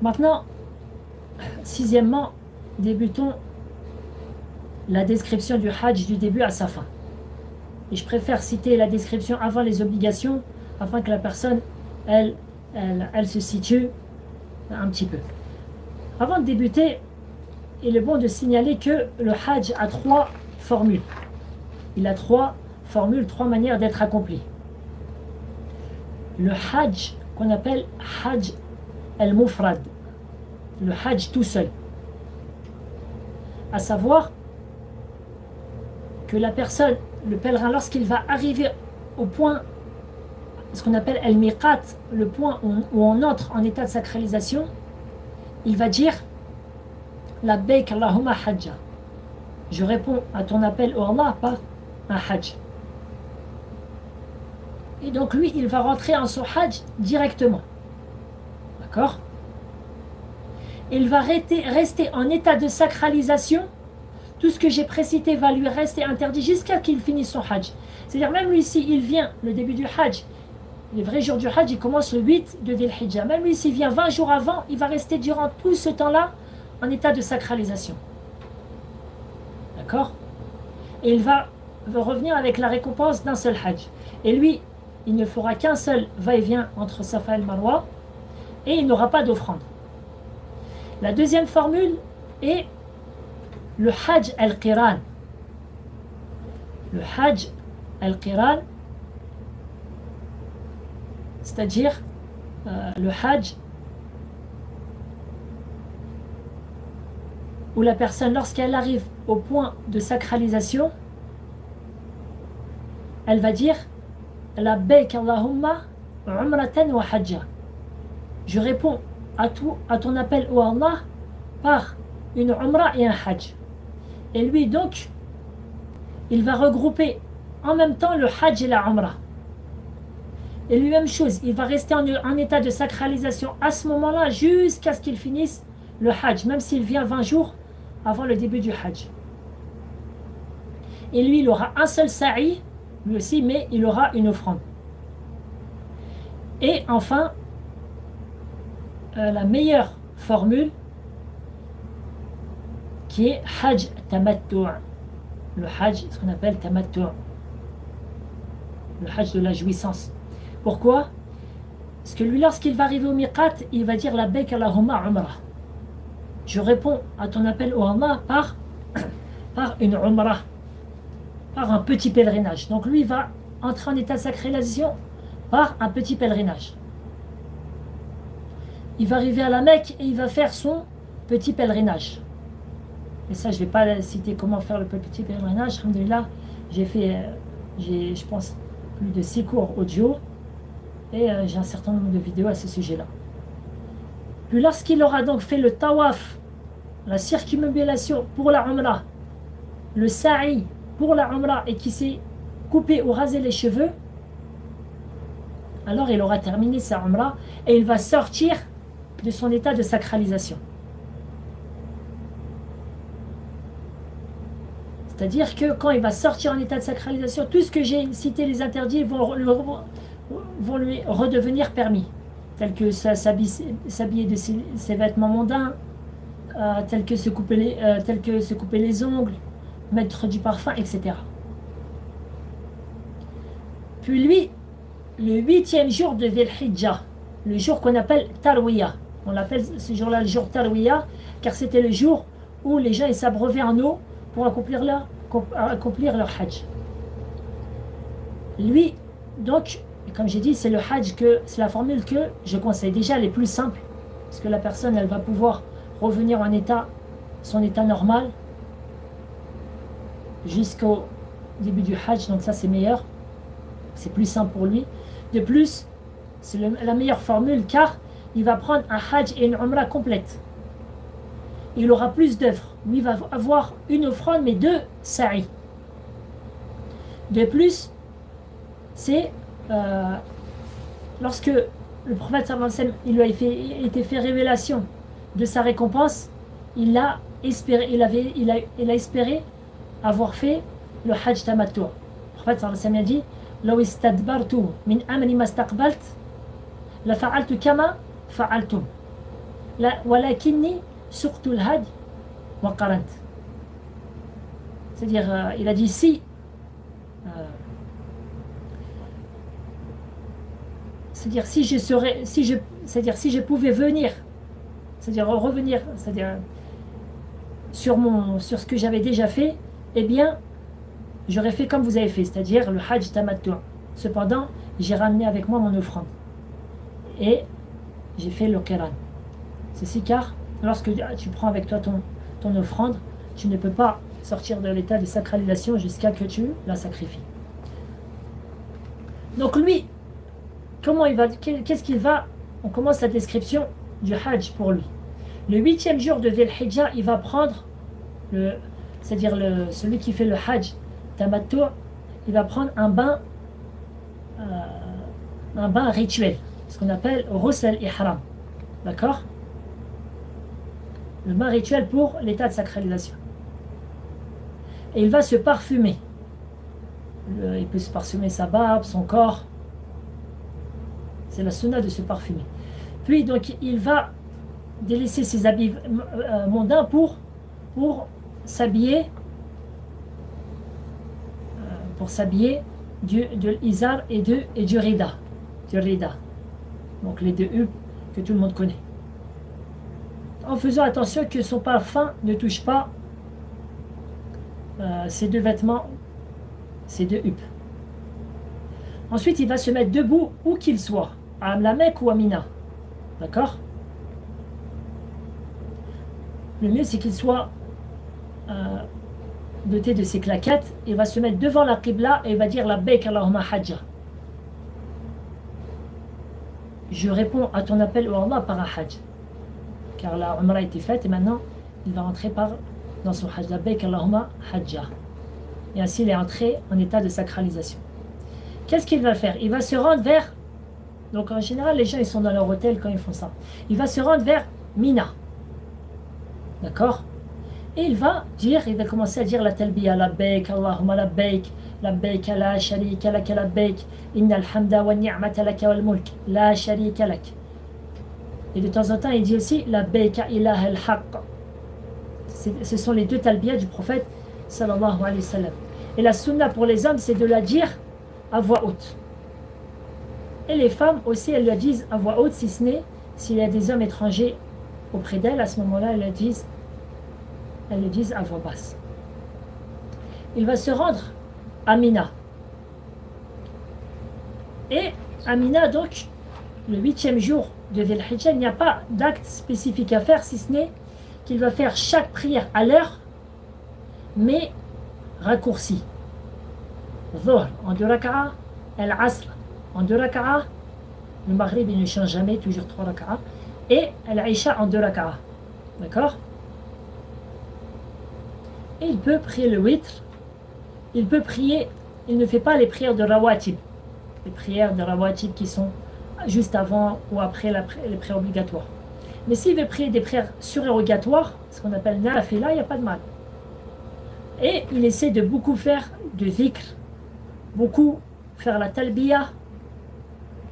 Maintenant, sixièmement, débutons la description du Hajj du début à sa fin. Et je préfère citer la description avant les obligations, afin que la personne, elle se situe un petit peu. Avant de débuter, il est bon de signaler que le Hajj a trois formules. Il a trois formules, trois manières d'être accompli. Le Hajj qu'on appelle Hajj al-Mufrad, le Hajj tout seul. À savoir que la personne, le pèlerin, lorsqu'il va arriver au point, ce qu'on appelle al-Miqat, le point où on entre en état de sacralisation, il va dire Labbaik Allahumma Hajja. Je réponds à ton appel au Allah par un Hajj. Et donc lui, il va rentrer en son Hajj directement. D'accord? Il va rester en état de sacralisation. Tout ce que j'ai précité va lui rester interdit jusqu'à qu'il finisse son Hajj. C'est-à-dire même lui ici, il vient, le début du Hajj, le vrai jour du Hajj, il commence le 8 de Dhul Hijjah. Même lui, s'il vient 20 jours avant, il va rester durant tout ce temps-là en état de sacralisation. D'accord? Et il va revenir avec la récompense d'un seul Hajj. Et lui, il ne fera qu'un seul va-et-vient entre Safa et Marwa, et il n'aura pas d'offrande. La deuxième formule est le Hajj al-Qiran. Le Hajj al-Qiran, c'est-à-dire le Hajj où la personne, lorsqu'elle arrive au point de sacralisation, elle va dire Labbaik Allahumma umratan wa hajja. Je réponds à ton appel au Allah par une umrah et un hajj. Et lui donc, il va regrouper en même temps le hajj et la umrah. Et lui, même chose, il va rester en état de sacralisation à ce moment-là jusqu'à ce qu'il finisse le hajj, même s'il vient 20 jours avant le début du hajj. Et lui, il aura un seul sa'i, lui aussi, mais il aura une offrande. Et enfin, la meilleure formule qui est Hajj Tamattu'. Le Hajj, ce qu'on appelle Tamattu'. Le Hajj de la jouissance. Pourquoi? Parce que lui, lorsqu'il va arriver au miqat, il va dire Labbaik Allahumma umrah. Je réponds à ton appel au Allah par une umrah, par un petit pèlerinage. Donc lui, il va entrer en état de sacralisation par un petit pèlerinage. Il va arriver à la Mecque et il va faire son petit pèlerinage. Et ça, je ne vais pas citer comment faire le petit pèlerinage. Alhamdulillah, j'ai fait, je pense, plus de 6 cours audio. Et j'ai un certain nombre de vidéos à ce sujet-là. Puis lorsqu'il aura donc fait le tawaf, la circumambulation pour la umrah, le sa'i pour la umrah et qui s'est coupé ou rasé les cheveux, alors il aura terminé sa umrah et il va sortir de son état de sacralisation. C'est-à-dire que quand il va sortir en état de sacralisation, tout ce que j'ai cité, les interdits, vont lui redevenir permis, tels que s'habiller de ses vêtements mondains, tels que se couper les ongles, mettre du parfum, etc. Puis lui, le 8e jour de Dhul Hijjah, le jour qu'on appelle Tarwiyah, on l'appelle ce jour-là le jour Tarwiyah, car c'était le jour où les gens s'abreuvaient en eau pour accomplir leur Hajj. Lui, donc, comme j'ai dit, c'est le Hajj, c'est la formule que je conseille. Déjà, elle est plus simple, parce que la personne, elle va pouvoir revenir en son état normal, jusqu'au début du Hajj, donc ça c'est meilleur, c'est plus simple pour lui. De plus, c'est la meilleure formule, car il va prendre un Hajj et une Umrah complète. Il aura plus d'œuvres. Lui, il va avoir une offrande, mais 2 sa'i. De plus, c'est lorsque le prophète sallallahu alayhi wa sallam, il lui a été fait révélation de sa récompense, il a espéré avoir fait le Hajj Tamattu'. Le prophète sallallahu alayhi wa sallam a dit لو استدبرت من أمري ما استقبلت لفعلت كما فعلتم. walakinni suqtu al-hadi wa qarant. C'est-à-dire, il a dit si. C'est-à-dire si je serais, c'est-à-dire si je pouvais venir, c'est-à-dire revenir, c'est-à-dire sur ce que j'avais déjà fait, eh bien, j'aurais fait comme vous avez fait, c'est-à-dire le hajj tamattu'. Cependant, j'ai ramené avec moi mon offrande et j'ai fait le qiran. Ceci car lorsque tu prends avec toi ton offrande, tu ne peux pas sortir de l'état de sacralisation jusqu'à que tu la sacrifies. Donc lui, comment il va, qu'est-ce qu'il va, on commence la description du hajj pour lui. Le 8e jour de Dhul Hijjah, il va prendre, c'est-à-dire celui qui fait le hajj tamattu', il va prendre un bain rituel, ce qu'on appelle Ghusl al-Ihram. D'accord? Le bain rituel pour l'état de sacralisation. Et il va se parfumer. Il peut se parfumer sa barbe, son corps. C'est la sunna de se parfumer. Puis donc il va délaisser ses habits mondains pour s'habiller de l'izar et du rida. Donc les deux hubs que tout le monde connaît. En faisant attention que son parfum ne touche pas ces deux vêtements, ces deux hubs. Ensuite, il va se mettre debout où qu'il soit, à la Mecque ou à Mina. D'accord? Le mieux, c'est qu'il soit doté de ses claquettes. Il va se mettre devant la Qibla et il va dire Labbaik Allahumma hajja. Je réponds à ton appel au Allah par un hajj. Car la Umrah a été faite et maintenant il va rentrer dans son hajj. Labbaik Allahumma hajja. Et ainsi il est entré en état de sacralisation. Qu'est-ce qu'il va faire? Il va se rendre vers... Donc en général les gens ils sont dans leur hôtel quand ils font ça. Il va se rendre vers Mina. D'accord? Et il va commencer à dire la talbiya, labbaik, Allahumma labbaik, labbaik la sharika lak labbaik, innal hamda wa ni'mata lak wal mulk, la sharika lak. Et de temps en temps, il dit aussi labbaik ilaha al-haqq. Ce sont les deux talbiyas du prophète sallallahu alayhi wa sallam. Et la sunna pour les hommes, c'est de la dire à voix haute. Et les femmes aussi, elles le disent à voix haute, si ce n'est s'il y a des hommes étrangers auprès d'elles, à ce moment-là, elles le disent à voix basse. Il va se rendre à Mina. Et à Mina, donc, le 8e jour de Dhul Hijjah, il n'y a pas d'acte spécifique à faire, si ce n'est qu'il va faire chaque prière à l'heure, mais raccourci. Dhuhr en 2 raka'a, Al-Asr en 2 raka'a, le Maghrib il ne change jamais, toujours 3 raka'a, et Al-Isha en 2 raka'a. D'accord? Et il peut prier le witr, il peut prier, il ne fait pas les prières de rawatib, les prières de rawatib qui sont juste avant ou après les prières obligatoires. Mais s'il veut prier des prières surérogatoires, ce qu'on appelle nafila, il n'y a pas de mal. Et il essaie de beaucoup faire de dhikr, beaucoup faire la talbiya,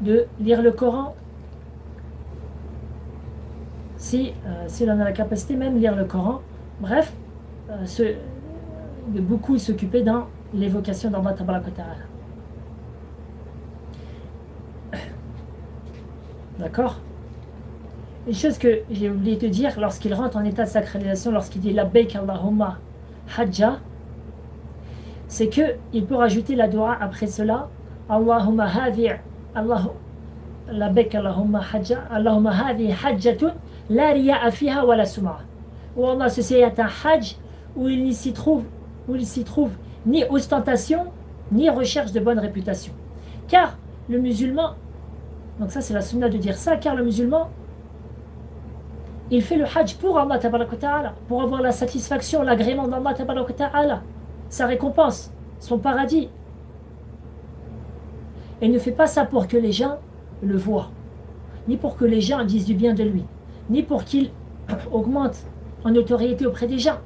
de lire le Coran, si l'on a la capacité même lire le Coran, bref, de beaucoup s'occuper dans l'évocation d'Allah Tabaraka wa Ta'ala. D'accord? Une chose que j'ai oublié de dire, lorsqu'il rentre en état de sacralisation, lorsqu'il dit Labbaik Allahumma hajja, c'est qu'il peut rajouter la dua après cela, Allahumma hadhi Labbaik Allahumma hajja, Allahumma hadhi hajjatun la riya'a fiha wa la sum'a. Ou Allah, ceci est un hajj où il s'y trouve ni ostentation ni recherche de bonne réputation. Car le musulman, donc ça c'est la sunna de dire ça, car le musulman il fait le hajj pour Allah tabaraka wa ta'ala, pour avoir la satisfaction, l'agrément d'Allah tabaraka wa ta'ala, sa récompense, son paradis. Et il ne fait pas ça pour que les gens le voient, ni pour que les gens disent du bien de lui, ni pour qu'il augmente en notoriété auprès des gens,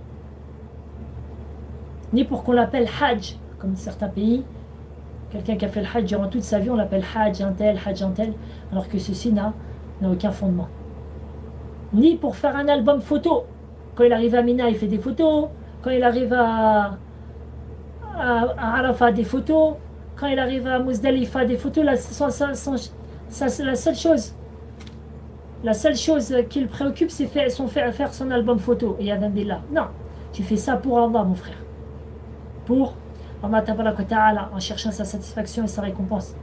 ni pour qu'on l'appelle hajj, comme certains pays. Quelqu'un qui a fait le hajj durant toute sa vie, on l'appelle hajj un tel, alors que ceci n'a aucun fondement. ni pour faire un album photo. Quand il arrive à Mina, il fait des photos. Quand il arrive à Arafat, des photos. Quand il arrive à Muzdalifa, des photos. Là, ça, c'est la seule chose. La seule chose qui le préoccupe, c'est faire son album photo. Et là. Non, tu fais ça pour Allah, mon frère. Pour Allah Ta'ala, en cherchant sa satisfaction et sa récompense.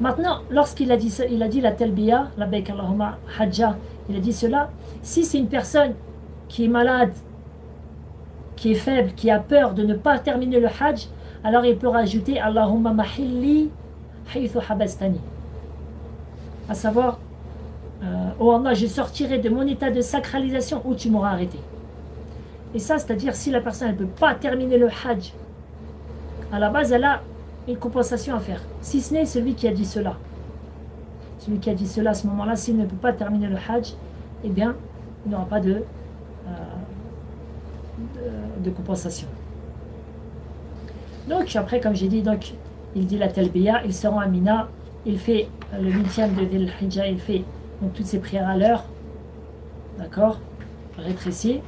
Maintenant, lorsqu'il a dit ça, il a dit la talbiya, la baik Allahumma hajja, il a dit cela. Si c'est une personne qui est malade, qui est faible, qui a peur de ne pas terminer le hajj, alors il peut rajouter Allahumma mahilli haythu habastani. À savoir, oh Allah, je sortirai de mon état de sacralisation où tu m'auras arrêté. Et ça, c'est-à-dire si la personne ne peut pas terminer le hajj, à la base, elle a une compensation à faire. Si ce n'est celui qui a dit cela. Celui qui a dit cela à ce moment-là, s'il ne peut pas terminer le hajj, eh bien, il n'aura pas de compensation. Donc, après, comme j'ai dit, donc, il dit la talbiya, il se rend à Mina, il fait le 8e de Dhul Hijjah, il fait donc, toutes ses prières à l'heure, d'accord, rétréci,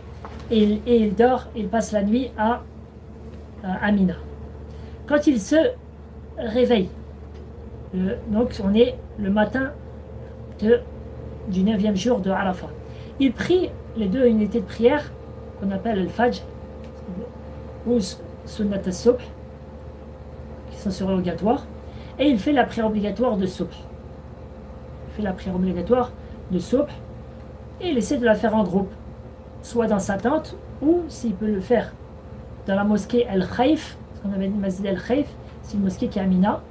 et il dort, il passe la nuit à Mina. Quand il se réveille, donc on est le matin du 9e jour de Arafat, il prie les deux unités de prière qu'on appelle le Fajr ou Sunnat al-Subh, qui sont surrogatoires, et il fait la prière obligatoire de Subh. Il fait la prière obligatoire de Subh et il essaie de la faire en groupe, soit dans sa tente ou s'il peut le faire dans la mosquée Al-Khaif, ce qu'on avait dit Masjid Al-Khaif, c'est une mosquée qui est à Mina.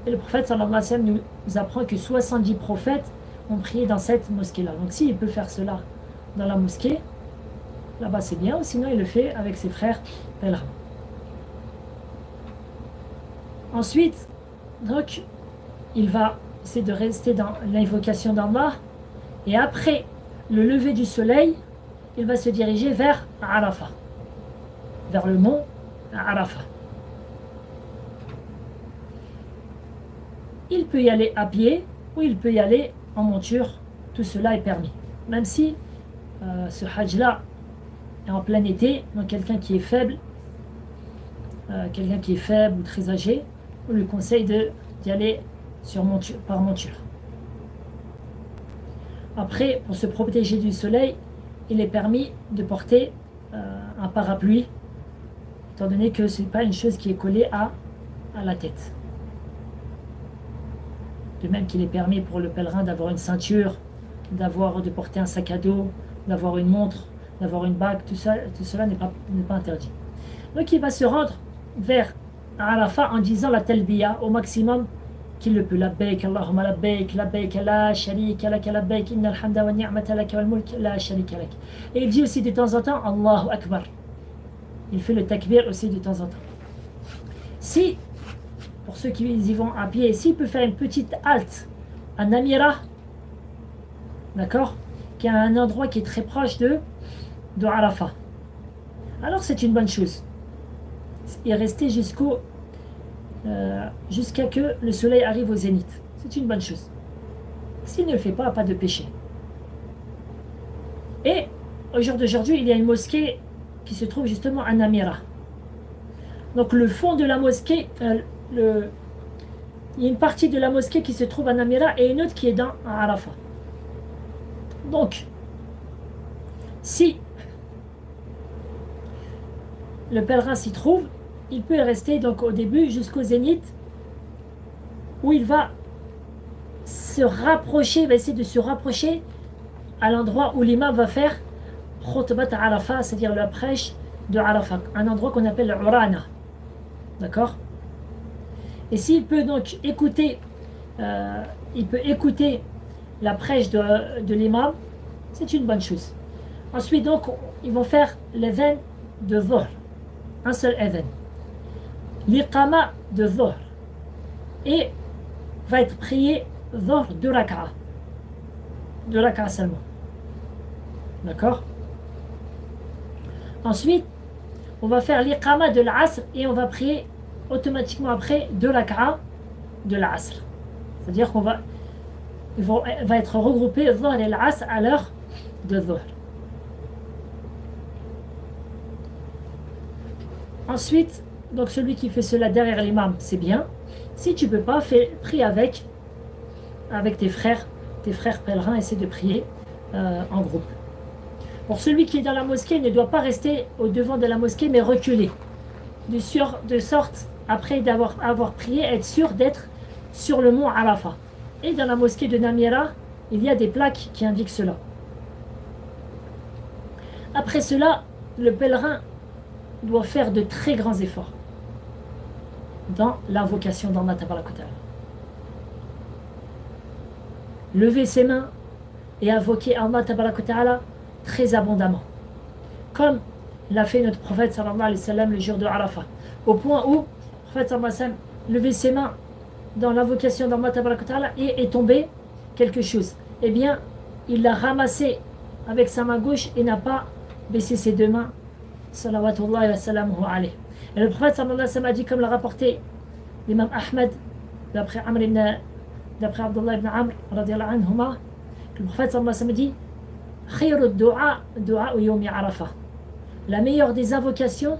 Et le prophète sallallahu alayhi wa sallam nous apprend que 70 prophètes ont prié dans cette mosquée-là. Donc s'il peut faire cela dans la mosquée, là-bas c'est bien, ou sinon il le fait avec ses frères pèlerins. Ensuite, donc, il va essayer de rester dans l'invocation d'Allah, et après le lever du soleil, il va se diriger vers Arafat, vers le mont Arafat. Il peut y aller à pied ou il peut y aller en monture, tout cela est permis. Même si ce hajj-là est en plein été, donc quelqu'un qui est faible ou très âgé, on lui conseille d'y aller par monture. Après, pour se protéger du soleil, il est permis de porter un parapluie, étant donné que ce n'est pas une chose qui est collée à la tête. De même qu'il est permis pour le pèlerin d'avoir une ceinture, de porter un sac à dos, d'avoir une montre, d'avoir une bague, tout cela n'est pas interdit. Donc il va se rendre vers Arafat en disant la talbiya au maximum qu'il le peut. Labbaik Allahumma labbaik, labbaik la sharika lak, labbaik innal hamda wa ni'mata lak wal mulk la sharika lak. Et il dit aussi de temps en temps Allahu Akbar. Il fait le takbir aussi de temps en temps. Si, pour ceux qui y vont à pied, s'il peut faire une petite halte à Namira, d'accord, qui est un endroit qui est très proche de Arafat, alors c'est une bonne chose. Et rester jusqu'à que le soleil arrive au zénith. C'est une bonne chose. S'il ne le fait pas de péché. Et au jour d'aujourd'hui, il y a une mosquée qui se trouve justement à Namira. Donc le fond de la mosquée, il y a une partie de la mosquée qui se trouve à Namira et une autre qui est dans Arafat. Donc, si le pèlerin s'y trouve, il peut y rester donc au début jusqu'au zénith, où il va se rapprocher, il va essayer de se rapprocher à l'endroit où l'imam va faire Khutbat Arafat, c'est-à-dire la prêche de Arafat, un endroit qu'on appelle l'Urana. D'accord? Et s'il peut donc écouter, la prêche de l'imam, c'est une bonne chose. Ensuite, donc, ils vont faire l'adhan de Dhuhr, un seul adhan. L'iqama de Dhuhr. Et va être prié Dhuhr 2 raka'a. 2 raka'a seulement. D'accord? Ensuite, on va faire l'iqama de l'Asr et on va prier automatiquement après 2 raka'a de l'Asr. C'est-à-dire qu'on va va être regroupé Dhuhr et l'Asr à l'heure de Dhuhr. Ensuite, donc celui qui fait cela derrière l'imam, c'est bien. Si tu ne peux pas, prie avec tes frères pèlerins, essaie de prier en groupe. Pour celui qui est dans la mosquée, il ne doit pas rester au devant de la mosquée, mais reculer. De sorte, après avoir prié, être sûr d'être sur le mont Arafat. Et dans la mosquée de Namira, il y a des plaques qui indiquent cela. Après cela, le pèlerin doit faire de très grands efforts dans l'invocation d'Allah Tabaraka wa Ta'ala. Lever ses mains et invoquer Allah Tabaraka wa Ta'ala très abondamment, comme l'a fait notre prophète sallallahu alayhi wa sallam le jour de Arafat, au point où le prophète sallallahu alayhi wa sallam levait ses mains dans l'invocation d'Allah Tabaraka wa Ta'ala et est tombé quelque chose. Eh bien, il l'a ramassé avec sa main gauche et n'a pas baissé ses deux mains, salawatullahi wa salamuhu alayhi. Et le prophète sallallahu alayhi wa sallam a dit, comme l'a rapporté l'imam Ahmed d'après Abdullah ibn Amr radiyallahu anhuma, que le prophète sallallahu alayhi wa sallam dit, la meilleure des invocations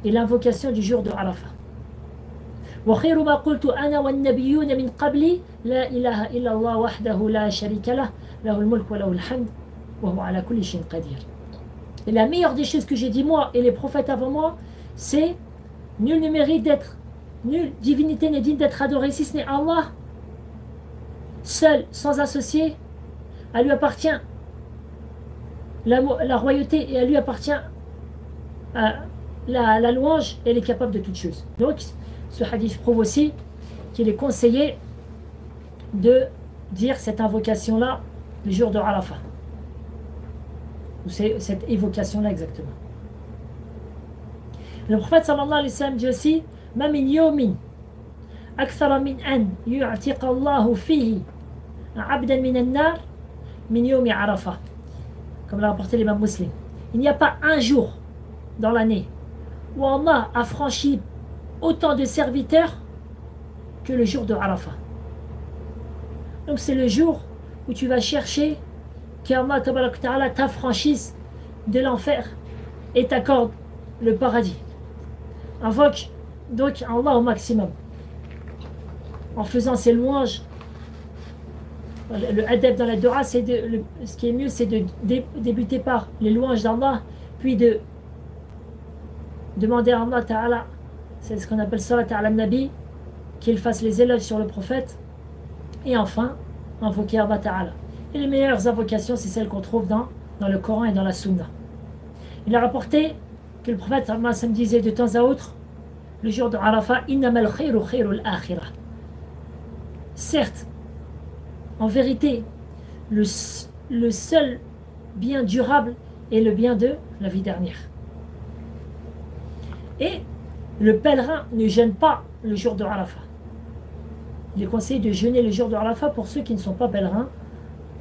est l'invocation du jour de Arafat. وخير ما قلت أنا والنبيون من قبلي لا إله إلا الله وحده لا شريك له له الملك وله الحمد وهو على كل شيء قدير. Et la meilleure des choses que j'ai dit moi et les prophètes avant moi, c'est nul ne mérite d'être, nulle divinité n'est digne d'être adorée si ce n'est Allah, seul, sans associé. À lui appartient la royauté et à lui appartient la louange, et elle est capable de toutes choses. Donc, ce hadith prouve aussi qu'il est conseillé de dire cette invocation-là le jour de Arafat. Ou c'est cette évocation-là exactement. Le prophète sallallahu alayhi wa sallam dit aussi, Ma min yawmin akthara min an yu'tiqa Allahu fihi abdan min an-nar min yawmi Arafat. Comme l'a rapporté l'imam Muslim. Il n'y a pas un jour dans l'année où Allah a franchi autant de serviteurs que le jour de Arafat. Donc c'est le jour où tu vas chercher qu'Allah Ta'ala t'affranchisse de l'enfer et t'accorde le paradis. Invoque donc Allah au maximum en faisant ses louanges. Le adab dans la dua, ce qui est mieux, c'est de débuter par les louanges d'Allah, puis de demander à Allah Ta'ala, c'est ce qu'on appelle salat ala nabi, qu'il fasse les éloges sur le prophète, et enfin invoquer Allah Ta'ala. Et les meilleures invocations, c'est celles qu'on trouve dans le Coran et dans la Sunna. Il a rapporté que le prophète me disait de temps à autre, le jour de Arafat, innamal khayru khayrul akhirah. Certes, en vérité, le seul bien durable est le bien de la vie dernière. Et le pèlerin ne jeûne pas le jour de Arafat. Il est conseillé de jeûner le jour de Arafat pour ceux qui ne sont pas pèlerins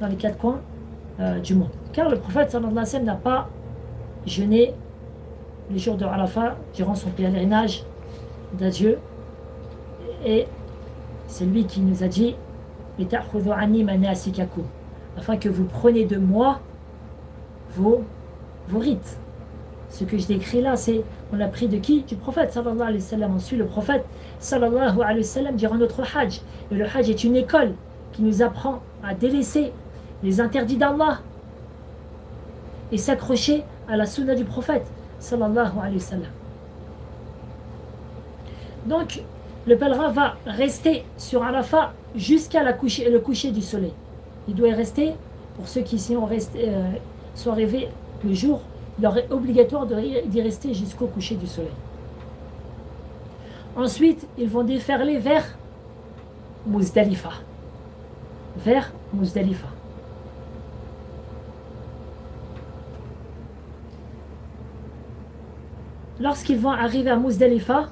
dans les quatre coins du monde. Car le prophète sallallahu alayhi wa sallam n'a pas jeûné le jour de Arafat durant son pèlerinage d'adieu. Et c'est lui qui nous a dit afin que vous preniez de moi vos rites. Ce que je décris là, on l'a pris de qui? Du prophète sallallahu alayhi wa sallam. On suit le prophète sallallahu alayhi wa sallam durant notre hajj. Et le hajj est une école qui nous apprend à délaisser les interdits d'Allah et s'accrocher à la sunna du prophète sallallahu alayhi wa sallam. Donc, le pèlerin va rester sur Arafat jusqu'à le coucher du soleil. Il doit y rester, pour ceux qui sont arrivés le jour, il leur est obligatoire d'y rester jusqu'au coucher du soleil. Ensuite, ils vont déferler vers Muzdalifa. Vers Muzdalifa. Lorsqu'ils vont arriver à Muzdalifa,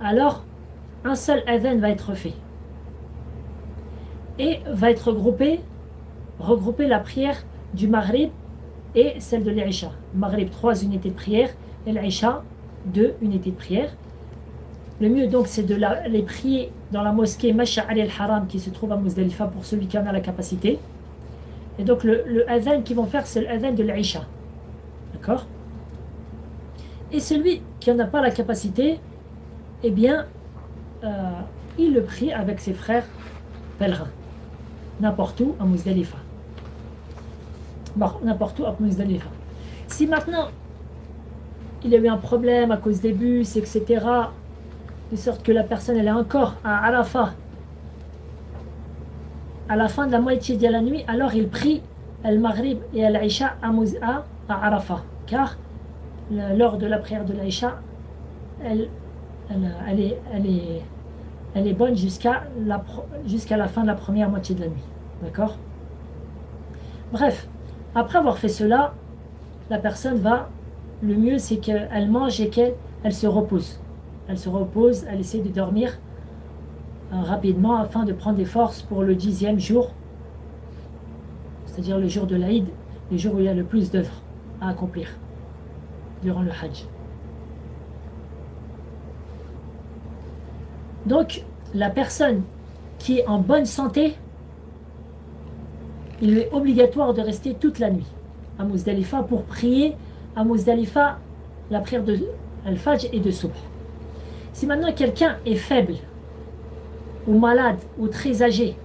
alors un seul adhan va être fait. Et va être regrouper la prière du Maghrib et celle de l'Isha. Maghrib, 3 unités de prière, et l'Isha, 2 unités de prière. Le mieux donc c'est de les prier dans la mosquée Mash'ar al-Haram qui se trouve à Muzdalifa pour celui qui en a la capacité. Et donc le adhan qu'ils vont faire c'est l'adhan de l'Aïcha. D'accord? Et celui qui n'en a pas la capacité, eh bien, il le prie avec ses frères pèlerins. N'importe où à Muzdalifa. Bon, n'importe où à Muzdalifa. Si maintenant il y a eu un problème à cause des bus, etc., de sorte que la personne elle est encore à Arafat, à la fin de la moitié de la nuit, alors il prie Al-Maghrib et Al-Isha à Arafat. Car l'heure de la prière de l'Aïcha, elle est bonne jusqu'à la fin de la première moitié de la nuit. D'accord? Bref, après avoir fait cela, la personne va, le mieux c'est qu'elle mange et qu'elle se repose. Elle se repose, elle essaie de dormir rapidement afin de prendre des forces pour le 10e jour, c'est-à-dire le jour de l'Aïd, le jour où il y a le plus d'œuvres à accomplir durant le Hajj. Donc, la personne qui est en bonne santé, il est obligatoire de rester toute la nuit à Muzdalifa pour prier à Muzdalifa la prière de Al-Fajr et de Subh. Si maintenant quelqu'un est faible, ou malade, ou très âgé,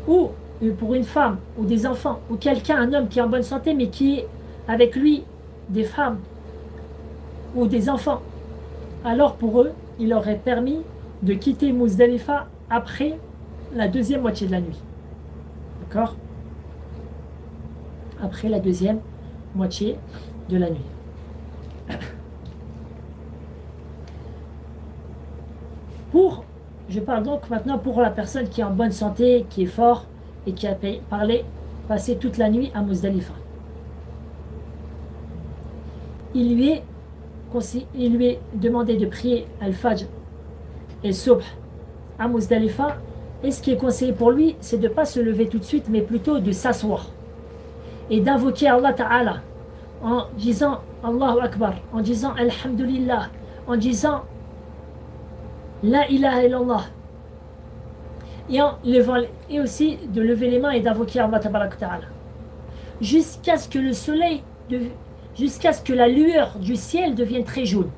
ou pour une femme, ou des enfants, ou quelqu'un, un homme qui est en bonne santé, mais qui est avec lui des femmes, ou des enfants, alors pour eux, il aurait permis de quitter Muzdalifa après la deuxième moitié de la nuit. D'accord? Après la deuxième moitié de la nuit. Je parle donc maintenant pour la personne qui est en bonne santé, qui est fort et qui a passé toute la nuit à Muzdalifa. Il lui est demandé de prier Al-Fajr et Subh à Muzdalifa. Et ce qui est conseillé pour lui, c'est de ne pas se lever tout de suite, mais plutôt de s'asseoir et d'invoquer Allah Ta'ala en disant Allahu Akbar, en disant Alhamdulillah, en disant La ilaha illallah, et aussi de lever les mains et d'invoquer Allah Ta'ala jusqu'à ce que le soleil, jusqu'à ce que la lueur du ciel devienne très jaune,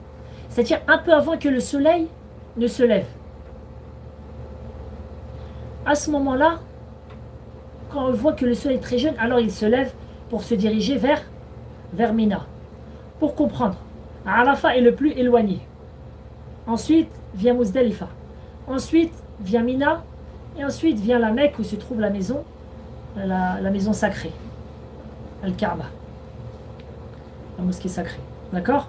c'est-à-dire un peu avant que le soleil ne se lève. À ce moment-là, quand on voit que le soleil est très jaune, alors il se lève pour se diriger vers Mina. Pour comprendre, Arafat est le plus éloigné. Ensuite vient Muzdalifa. Ensuite vient Mina. Et ensuite vient la Mecque où se trouve la maison sacrée. Al-Kaaba. La mosquée sacrée. D'accord?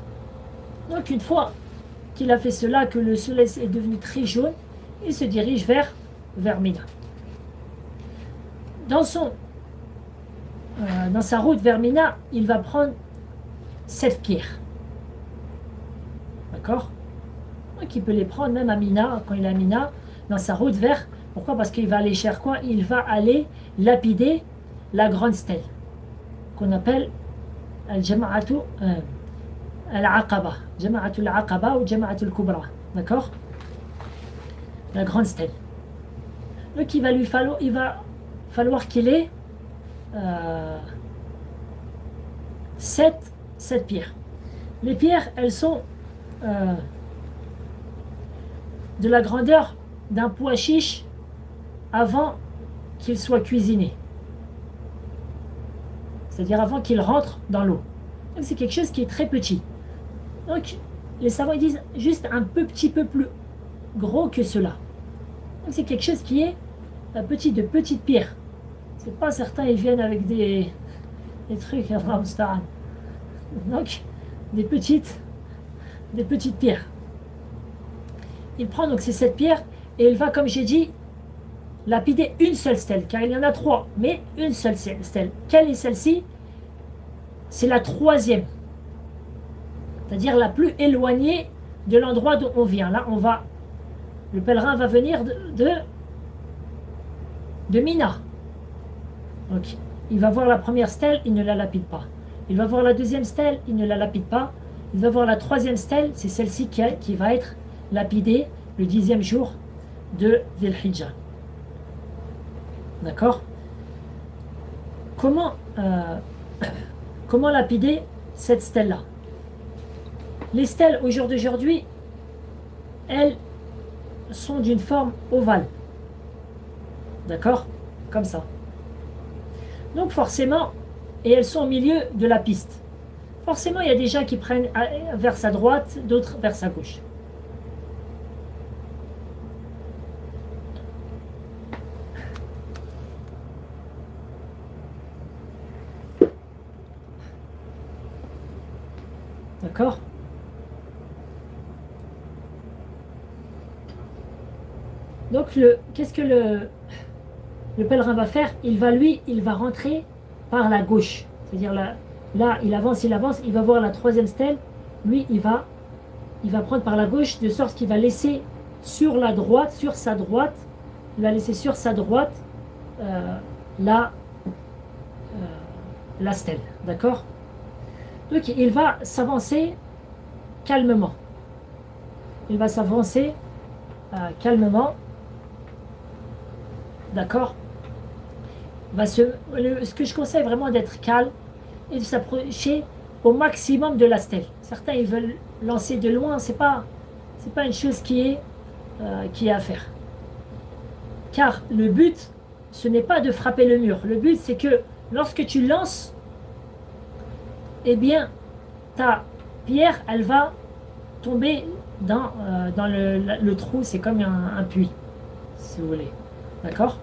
Donc une fois qu'il a fait cela, que le soleil est devenu très jaune, il se dirige vers Mina. Dans sa route vers Mina, il va prendre 7 pierres. D'accord? Donc il peut les prendre même à Mina, quand il est à Mina, dans sa route vers... Pourquoi? Parce qu'il va aller chercher quoi? Il va aller lapider la grande stèle, qu'on appelle Al-Jama'atu Al-Aqaba. Jama'atu Al-Aqaba ou Jama'atu Al-Kubra. D'accord? La grande stèle. Donc il va falloir qu'il ait 7 pierres. Les pierres, elles sont de la grandeur d'un pois chiche avant qu'il soit cuisiné. C'est-à-dire avant qu'il rentre dans l'eau. Donc c'est quelque chose qui est très petit. Donc les savants disent juste un petit peu plus gros que cela. Donc c'est quelque chose qui est de petites pierres. C'est pas certains ils viennent avec des trucs. Donc des petites pierres. Il prend donc ces 7 pierres et il va, comme j'ai dit, lapider une seule stèle, car il y en a 3, mais une seule stèle. Quelle est celle-ci? C'est la 3e, c'est-à-dire la plus éloignée de l'endroit d'où on vient. Là, le pèlerin va venir de Mina. Donc, il va voir la première stèle, il ne la lapide pas. Il va voir la deuxième stèle, il ne la lapide pas. Il va voir la 3e stèle, c'est celle-ci qui va être lapider le 10e jour de Dhil Hijjah. D'accord? Comment lapider cette stèle-là? Les stèles au jour d'aujourd'hui, elles sont d'une forme ovale. D'accord? Comme ça. Donc forcément, et elles sont au milieu de la piste. Forcément, il y a des gens qui prennent vers sa droite, d'autres vers sa gauche. D'accord? Donc, qu'est-ce que le pèlerin va faire? Il va rentrer par la gauche. C'est-à-dire là, il avance, il va voir la 3e stèle. Lui, il va prendre par la gauche, de sorte qu'il va laisser sur sa droite, la stèle. D'accord? Donc, il va s'avancer calmement. Calmement. D'accord? Ce que je conseille vraiment d'être calme et de s'approcher au maximum de la stèle. Certains ils veulent lancer de loin, c'est pas une chose qui est à faire. Car le but, ce n'est pas de frapper le mur. Le but, c'est que lorsque tu lances, eh bien, ta pierre, elle va tomber dans le trou. C'est comme un puits, si vous voulez. D'accord?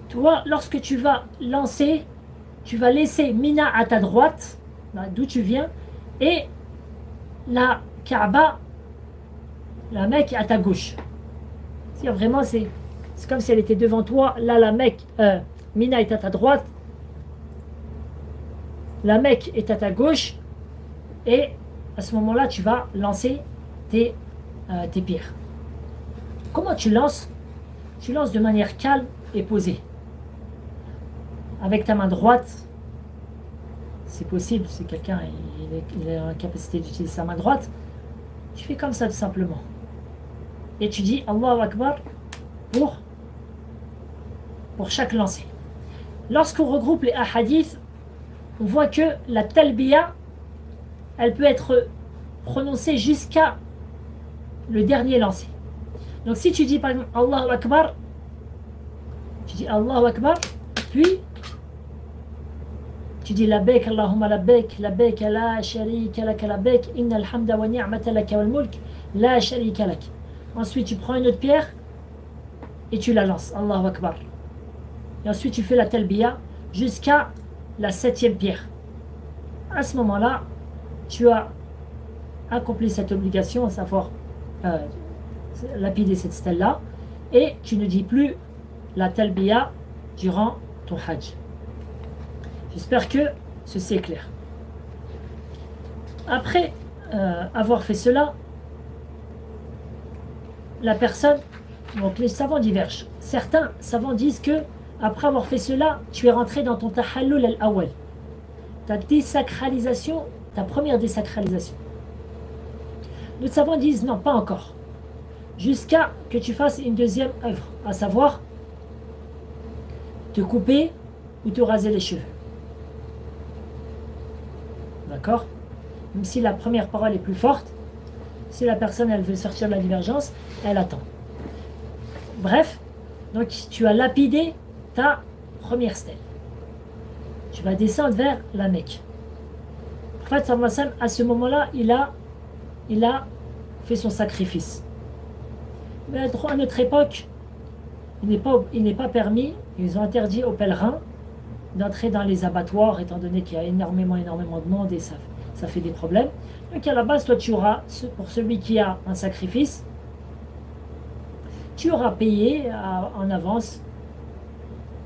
Toi, lorsque tu vas lancer, tu vas laisser Mina à ta droite, d'où tu viens, et la Kaaba, la Mecque, à ta gauche. Vraiment, c'est comme si elle était devant toi. Là, la Mecque, Mina est à ta droite, la Mecque est à ta gauche, et à ce moment-là, tu vas lancer tes pierres. Comment tu lances? Tu lances de manière calme et posée. Avec ta main droite, c'est possible, si quelqu'un il a la capacité d'utiliser sa main droite, tu fais comme ça tout simplement. Et tu dis Allahu Akbar pour chaque lancer. Lorsqu'on regroupe les ahadiths, on voit que la talbiya, elle peut être prononcée jusqu'à le dernier lancer. Donc si tu dis par exemple Allahu Akbar, tu dis Allahu Akbar, puis tu dis labbaik Allahumma labbaik, labbaik la sharika lak labbaik, innal hamda wa ni'mata lak wal mulk, la sharika lak. Ensuite tu prends une autre pierre et tu la lances, Allahu Akbar. Et ensuite tu fais la talbiya jusqu'à la 7e pierre. À ce moment-là, tu as accompli cette obligation, à savoir lapider cette stèle-là, et tu ne dis plus la talbiya durant ton hajj. J'espère que ceci est clair. Après avoir fait cela, la personne, donc les savants divergent. Certains savants disent que après avoir fait cela, tu es rentré dans ton tahallul al-awwal, ta désacralisation, ta première désacralisation. D'autres savants disent non, pas encore, jusqu'à que tu fasses une deuxième œuvre, à savoir te couper ou te raser les cheveux. D'accord? Même si la première parole est plus forte, si la personne elle veut sortir de la divergence, elle attend. Bref, donc tu as lapidé ta première stèle. Tu vas descendre vers la Mecque. Le prophète sallallahu alayhi wa sallam, à ce moment-là, il a fait son sacrifice. Mais à notre époque, il n'est pas permis, ils ont interdit aux pèlerins d'entrer dans les abattoirs, étant donné qu'il y a énormément de monde et ça fait des problèmes. Donc à la base, toi tu auras, pour celui qui a un sacrifice, tu auras payé en avance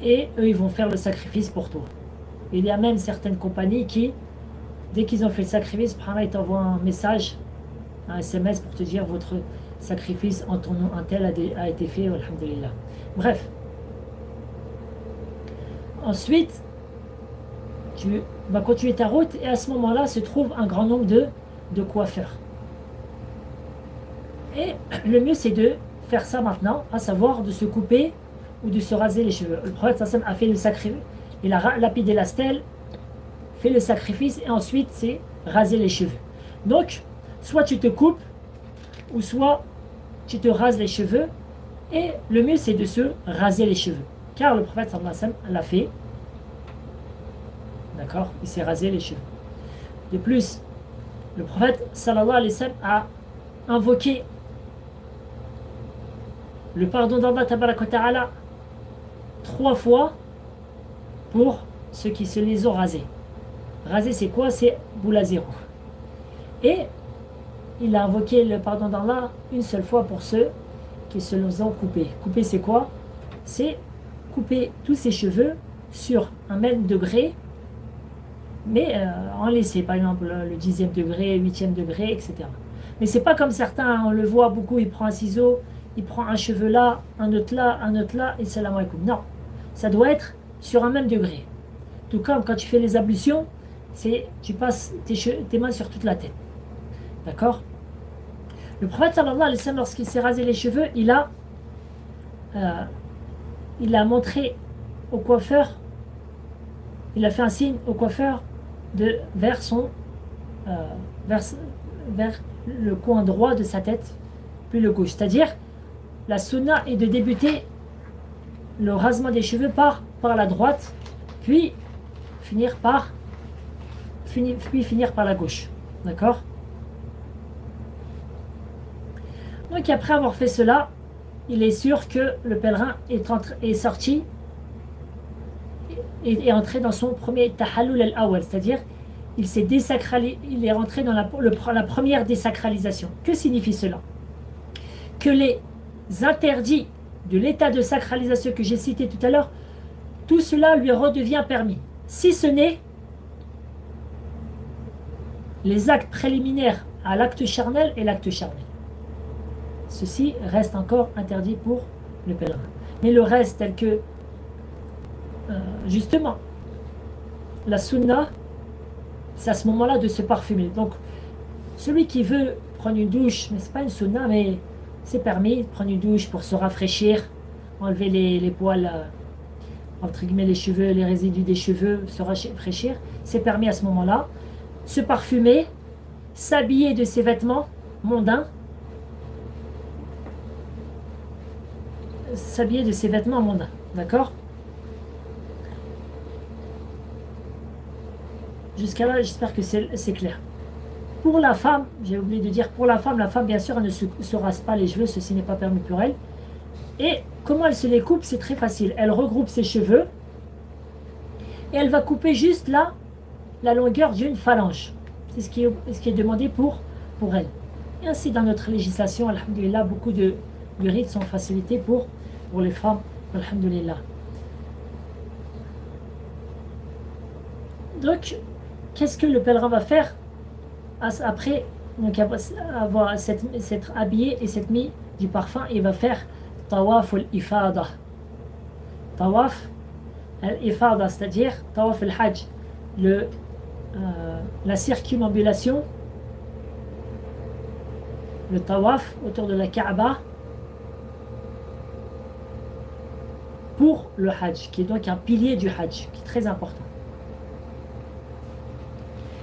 et eux ils vont faire le sacrifice pour toi. Il y a même certaines compagnies qui, dès qu'ils ont fait le sacrifice, ils t'envoient un message, un SMS pour te dire votre sacrifice en ton nom un tel a été fait, alhamdulillah. Bref. Ensuite, tu vas continuer ta route et à ce moment-là se trouve un grand nombre de coiffeurs. le mieux c'est de faire ça maintenant, à savoir de se couper ou de se raser les cheveux. Le prophète sallam a fait le sacrifice, il a lapidé la stèle, fait le sacrifice et ensuite c'est raser les cheveux. Donc, soit tu te coupes ou soit tu te rases les cheveux et le mieux c'est de se raser les cheveux. Car le prophète sallallahu alayhi wa sallam l'a fait. D'accord? Il s'est rasé les cheveux. De plus, le prophète sallallahu alayhi wa sallam a invoqué le pardon d'Allah tabaraka wa ta'ala 3 fois pour ceux qui se les ont rasés. Raser c'est quoi? C'est boula zéro. Et il a invoqué le pardon d'Allah une seule fois pour ceux qui se les ont coupés. Couper c'est quoi? C'est couper tous ses cheveux sur un même degré, mais en laisser par exemple le 10e degré, 8e degré, etc. Mais c'est pas comme certains, on le voit beaucoup, il prend un ciseau, il prend un cheveu là, un autre là, et salam alaikum. Non, ça doit être sur un même degré. Tout comme quand tu fais les ablutions, tu passes tes mains sur toute la tête. D'accord? Le prophète sallallahu alayhi wa sallam, lorsqu'il s'est rasé les cheveux, il a montré au coiffeur, il a fait un signe au coiffeur vers le coin droit de sa tête, puis le gauche. C'est-à-dire, la sunna est de débuter le rasement des cheveux par la droite, puis finir par la gauche. D'accord? Donc après avoir fait cela, il est sûr que le pèlerin est sorti et est entré dans son premier tahallul al-awwal, c'est-à-dire il est rentré dans la première désacralisation. Que signifie cela? Que les interdits de l'état de sacralisation que j'ai cité tout à l'heure, tout cela lui redevient permis, si ce n'est les actes préliminaires à l'acte charnel et l'acte charnel. Ceci reste encore interdit pour le pèlerin. Mais le reste, tel que justement la sunna, c'est à ce moment-là de se parfumer. Donc celui qui veut prendre une douche, mais c'est pas une sunna, mais c'est permis de prendre une douche pour se rafraîchir, enlever les poils, entre guillemets les cheveux, les résidus des cheveux, se rafraîchir, c'est permis à ce moment-là. Se parfumer, s'habiller de ses vêtements mondains, d'accord? Jusqu'à là, j'espère que c'est clair. Pour la femme, j'ai oublié de dire, pour la femme bien sûr, elle ne se rase pas les cheveux, ceci n'est pas permis pour elle. Et comment elle se les coupe? C'est très facile. Elle regroupe ses cheveux et elle va couper juste là, la longueur d'une phalange. C'est ce qui est demandé pour elle. Et ainsi, dans notre législation, alhamdoulilah, beaucoup de rites sont facilités pour les femmes, alhamdoulilah. Donc, qu'est-ce que le pèlerin va faire après, donc avoir s'être habillé et s'être mis du parfum? Il va faire tawaf al-ifada. Tawaf al-ifada, c'est-à-dire tawaf al-hajj, la circumambulation, le tawaf autour de la Kaaba pour le hajj, qui est donc un pilier du hajj, qui est très important.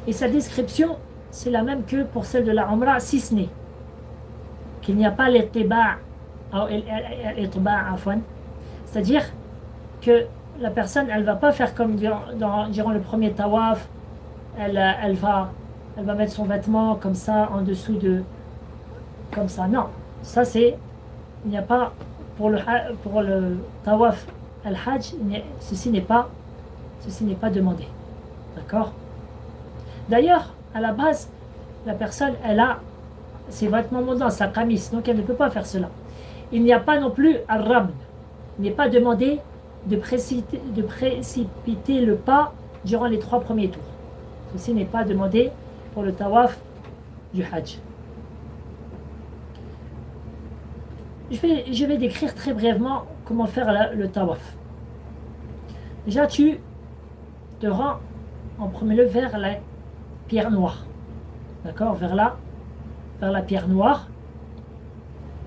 Et sa description, c'est la même que pour celle de la Umrah, si ce n'est qu'il n'y a pas l'ittiba', c'est-à-dire que la personne, elle ne va pas faire comme durant le premier tawaf, elle va mettre son vêtement comme ça, en dessous de... comme ça. Non, ça c'est... il n'y a pas... pour le tawaf al-hajj, ceci n'est pas demandé. D'accord? D'ailleurs, à la base, la personne, elle a ses vêtements mondants, sa camis, donc elle ne peut pas faire cela. Il n'y a pas non plus al-raml. Il n'est pas demandé de précipiter le pas durant les 3 premiers tours. Ceci n'est pas demandé pour le tawaf du hajj. Je vais décrire très brièvement comment faire le tawaf. Déjà, tu te rends en premier lieu vers la pierre noire. D'accord? Vers la pierre noire.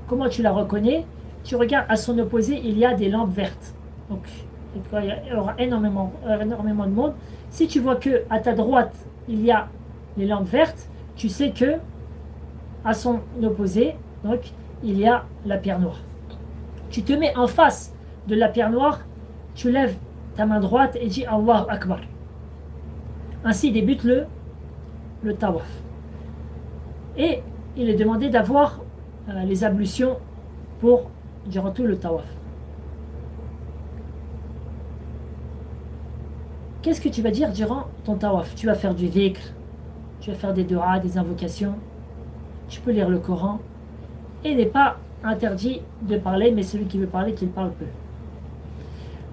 comment tu la reconnais? Tu regardes à son opposé, il y a des lampes vertes. Donc, il y aura énormément de monde. Si tu vois que à ta droite, il y a les lampes vertes, tu sais que à son opposé, donc, il y a la pierre noire. Tu te mets en face de la pierre noire, tu lèves ta main droite et dis Allahu Akbar. Ainsi débute le tawaf. Et il est demandé d'avoir les ablutions durant tout le tawaf. Qu'est-ce que tu vas dire durant ton tawaf? Tu vas faire du dhikr, tu vas faire des du'as, des invocations, tu peux lire le Coran. Et il n'est pas interdit de parler, mais celui qui veut parler, qu'il parle peu.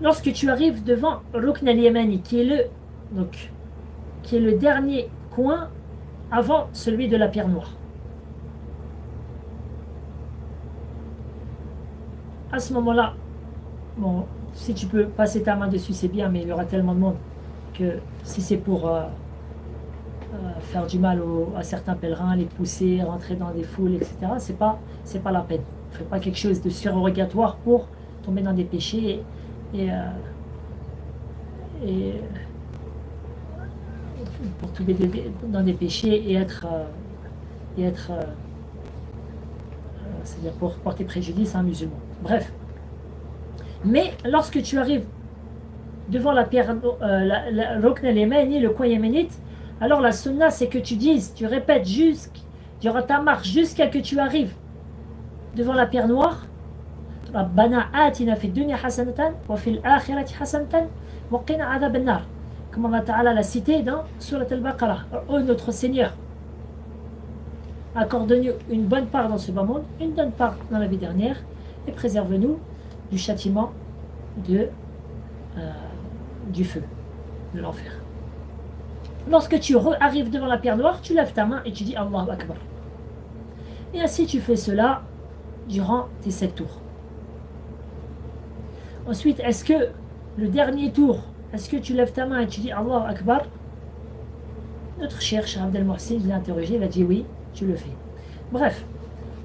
Lorsque tu arrives devant Rukn al-Yamani, qui est le dernier coin avant celui de la pierre noire. À ce moment-là, bon, si tu peux passer ta main dessus, c'est bien, mais il y aura tellement de monde que si c'est pour faire du mal à certains pèlerins, les pousser, rentrer dans des foules, etc., c'est pas la peine. Ne fais pas quelque chose de surrogatoire pour tomber dans des péchés pour tomber dans des péchés et être c'est-à-dire pour porter préjudice à un musulman. Bref. Mais lorsque tu arrives devant la pierre, la Rukn al-Yamani, le coin yéménite, alors la sunna c'est que tu répètes durant ta marche jusqu'à que tu arrives devant la pierre noire. Rabbana atina fid dunya hasanatan wa fil akhirati hasanatan wa qina adhab an-nar. Comme Allah Ta'ala l'a cité dans Surat al-Baqarah. Oh notre Seigneur, accorde-nous une bonne part dans ce bas monde, une bonne part dans la vie dernière, et préserve-nous du châtiment du feu, de l'enfer. Lorsque tu arrives devant la pierre noire, tu lèves ta main et tu dis Allahu Akbar. Et ainsi tu fais cela durant tes 7 tours. Ensuite, est-ce que le dernier tour, est-ce que tu lèves ta main et tu dis Allahu Akbar? Notre cher Cheikh Abdel Mohsin l'a interrogé, il a dit oui, tu le fais. Bref,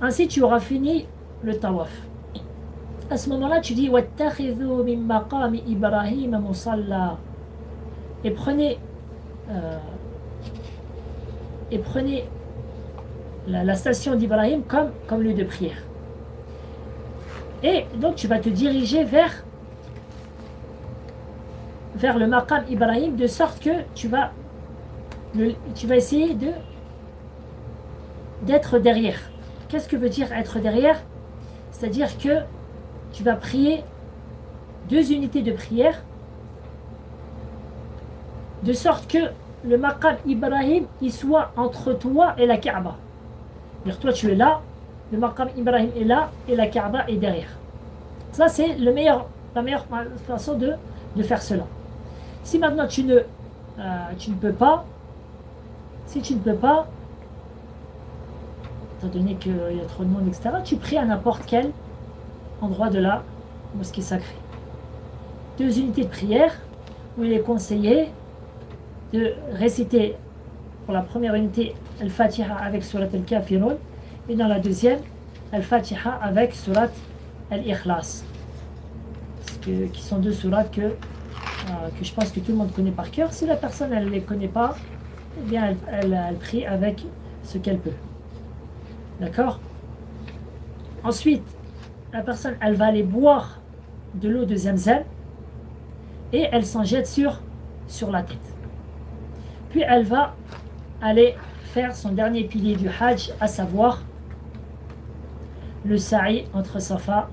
ainsi tu auras fini le tawaf. À ce moment-là, tu dis Wattakhidhu min maqami Ibrahim musalla. Et prenez la station d'Ibrahim comme lieu de prière. Et donc tu vas te diriger vers le maqam Ibrahim, de sorte que tu vas essayer d'être derrière. Qu'est-ce que veut dire être derrière? C'est-à-dire que tu vas prier 2 unités de prière, de sorte que le maqam Ibrahim il soit entre toi et la Kaaba. C'est-à-dire toi tu es là, le maqam Ibrahim est là et la Kaaba est derrière. Ça c'est la meilleure façon de faire cela. Si maintenant tu ne peux pas, étant donné qu'il y a trop de monde, etc., tu pries à n'importe quel endroit de la mosquée sacrée. 2 unités de prière où il est conseillé de réciter pour la première unité Al-Fatiha avec Surat Al-Kafirun et dans la deuxième Al-Fatiha avec Surat Al-Ikhlas, qui sont 2 sourates que je pense que tout le monde connaît par cœur. Si la personne elle ne les connaît pas, eh bien elle prie avec ce qu'elle peut. D'accord? Ensuite, la personne elle va aller boire de l'eau de Zamzam et elle s'en jette sur la tête. Puis elle va aller faire son dernier pilier du Hajj, à savoir le sa'i entre Safa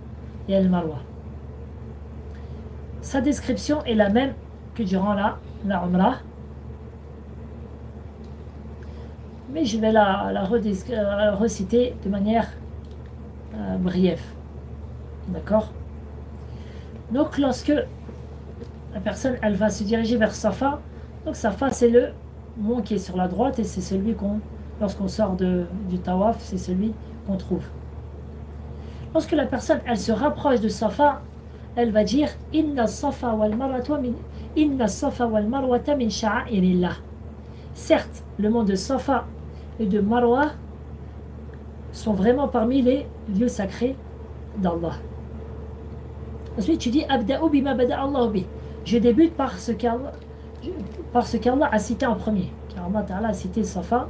et Al-Marwa. Sa description est la même que durant la Umrah, mais je vais la reciter de manière brève. D'accord? Donc lorsque la personne elle va se diriger vers Safa, donc Safa c'est le mont qui est sur la droite et c'est celui lorsqu'on sort du tawaf, c'est celui qu'on trouve. Lorsque la personne elle se rapproche de Safa, elle va dire Inna Safa wal Marwata min sha'airillah. Certes, le mont de Safa et de Marwa sont vraiment parmi lieu sacré d'Allah. Ensuite, tu dis Abda'u bima bada Allah bi. Je débute par ce qu'Allah a cité en premier. Car Allah Ta'ala a cité Safa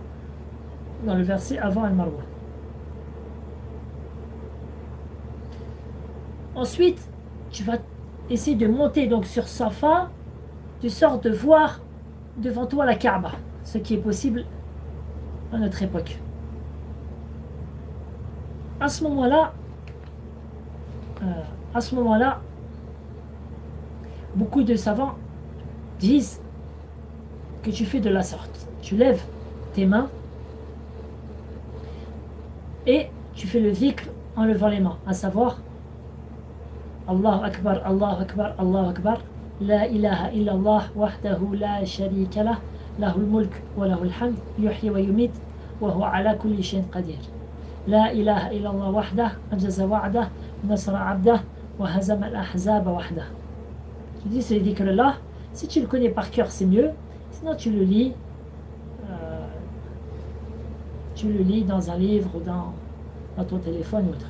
dans le verset avant Al-Marwa. Ensuite, tu vas essayer de monter donc sur Safa, de sorte de voir devant toi la Kaaba, ce qui est possible à notre époque. À ce moment-là, beaucoup de savants disent que tu fais de la sorte. Tu lèves tes mains et tu fais le dhikr en levant les mains, à savoir Allahu Akbar, Allahu Akbar, Allahu Akbar, La ilaha illallah wahdahu la sharika lah, lahul mulk wa lahul hamd, yuhyi wa yumit, wa huwa ala kulli shay'in qadir. La ilaha illallah wahdah, anjaza wa'dah, nasra abdah, wa hazama al-ahzaba wahdah. Tu dis ce dhikr-là, si tu le connais par cœur, c'est mieux, sinon tu le lis dans un livre ou dans ton téléphone ou autre.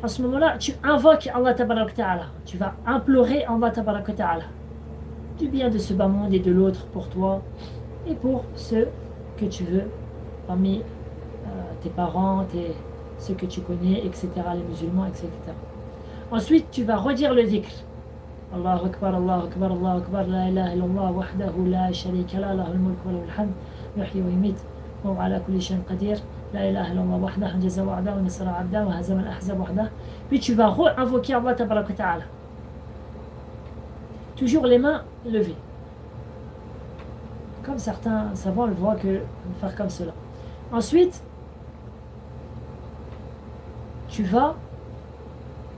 À ce moment-là, tu invoques Allah Tabarak Ta'ala. Tu vas implorer Allah Tabarak Ta'ala du bien de ce bas monde et de l'autre pour toi et pour ceux que tu veux, parmi tes parents, ceux que tu connais, etc., les musulmans, etc. Ensuite, tu vas redire le dhikr. Allahu Akbar, Allahu Akbar, Allahu Akbar, La ilaha illallah wahdahu la sharika lah, lahul mulk wa lahul hamd, yuhyi wa yumit, wa huwa ala kulli shay'in qadir. La ilaha illallah wahdah, anjaza wa'dah, wa nasara abdah, wa hazama al-ahzab wahdah. Puis tu vas re-invoquer Allah Tabaraka Ta'ala. Toujours les mains levées. Comme certains savants le voient que faire comme cela. Ensuite, tu vas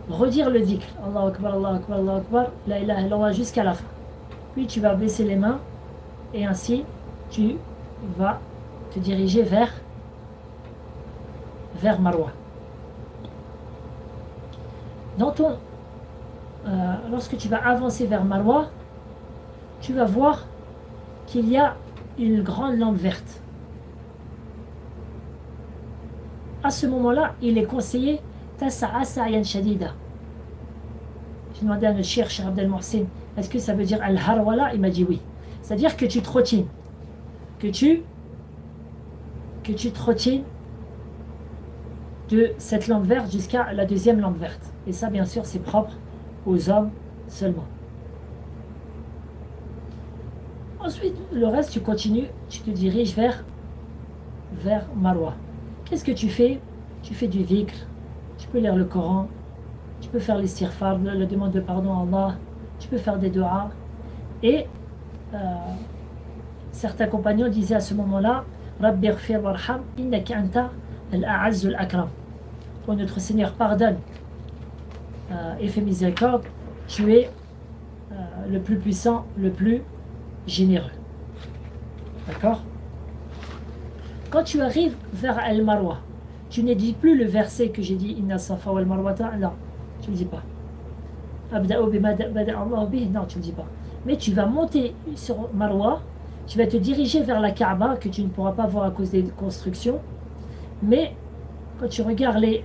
redire le dhikr. Allahu Akbar, Allahu Akbar, Allahu Akbar, La ilaha illallah jusqu'à la fin. Puis tu vas baisser les mains et ainsi tu vas te diriger vers Marwa. Lorsque tu vas avancer vers Marwa, tu vas voir qu'il y a une grande lampe verte. À ce moment-là, il est conseillé Tasa'a sa'yan shadida. J'ai demandé à notre cher Abdel Mohsin, est-ce que ça veut dire al-harwala? Il m'a dit oui. C'est-à-dire que tu trottines. Que tu trottines de cette lampe verte jusqu'à la deuxième lampe verte. Et ça, bien sûr, c'est propre aux hommes seulement. Ensuite, le reste, tu continues, tu te diriges vers Marwa. Qu'est-ce que tu fais? Tu fais du dhikr, tu peux lire le Coran, tu peux faire l'istighfar, la demande de pardon à Allah, tu peux faire des du'as. Et certains compagnons disaient à ce moment-là, Rabbi ighfir warham, innaka anta al-a'azzu al-akram. Oh notre Seigneur, pardonne et fais miséricorde, tu es le plus puissant, le plus généreux. D'accord? Quand tu arrives vers Al-Marwa, tu ne dis plus le verset que j'ai dit Inna Safa wal Marwata, non, tu ne le dis pas. Abda'u bima bada Allah bih, non, tu ne le dis pas. Mais tu vas monter sur Marwa, tu vas te diriger vers la Kaaba que tu ne pourras pas voir à cause des constructions. Mais quand tu regardes les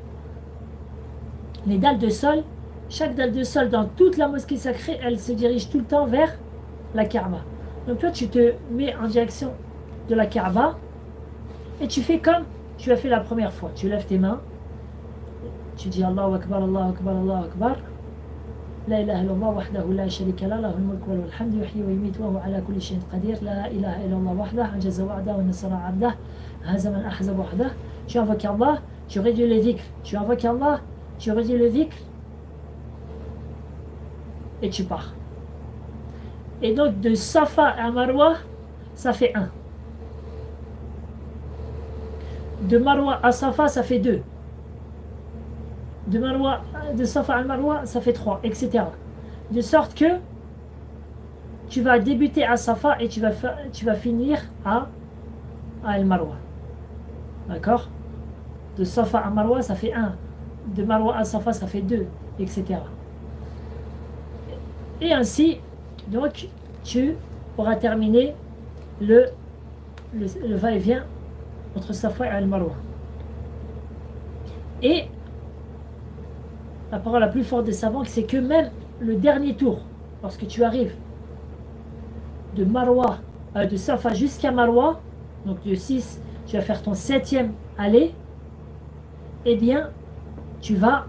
dalles de sol, chaque dalle de sol dans toute la mosquée sacrée, elle se dirige tout le temps vers la Kaaba. Donc toi, tu te mets en direction de la Kaaba et tu fais comme tu as fait la première fois. Tu lèves tes mains, tu dis Allahu Akbar, Allahu Akbar, Allahu Akbar. La ilaha illallah wahdahu la sharika lah, lahul mulk wa lahul hamd, yuhyi wa yumiit wa huwa ala kulli shay'in qadir. La ilaha illallah wahdah, anjaza wa'dah wa nasara abdah, hazama al-ahzab wahdah. Tu invoques Allah, tu redis le dhikr. Tu invoques Allah, tu redis le dhikr et tu pars. Et donc de Safa à Marwa, ça fait 1. De Marwa à Safa, ça fait 2. De Safa à Marwa, ça fait 3, etc. De sorte que tu vas débuter à Safa et tu vas finir à Al-Marwa. D'accord? De Safa à Marwa, ça fait 1. De Marwa à Safa, ça fait 2, etc. Et ainsi, donc, tu auras terminé le va-et-vient entre Safa et Al-Marwa. Et la parole la plus forte des savants, c'est que même le dernier tour, lorsque tu arrives de Marwa, de Safa jusqu'à Marwa, donc de 6, tu vas faire ton 7e aller, eh bien, tu vas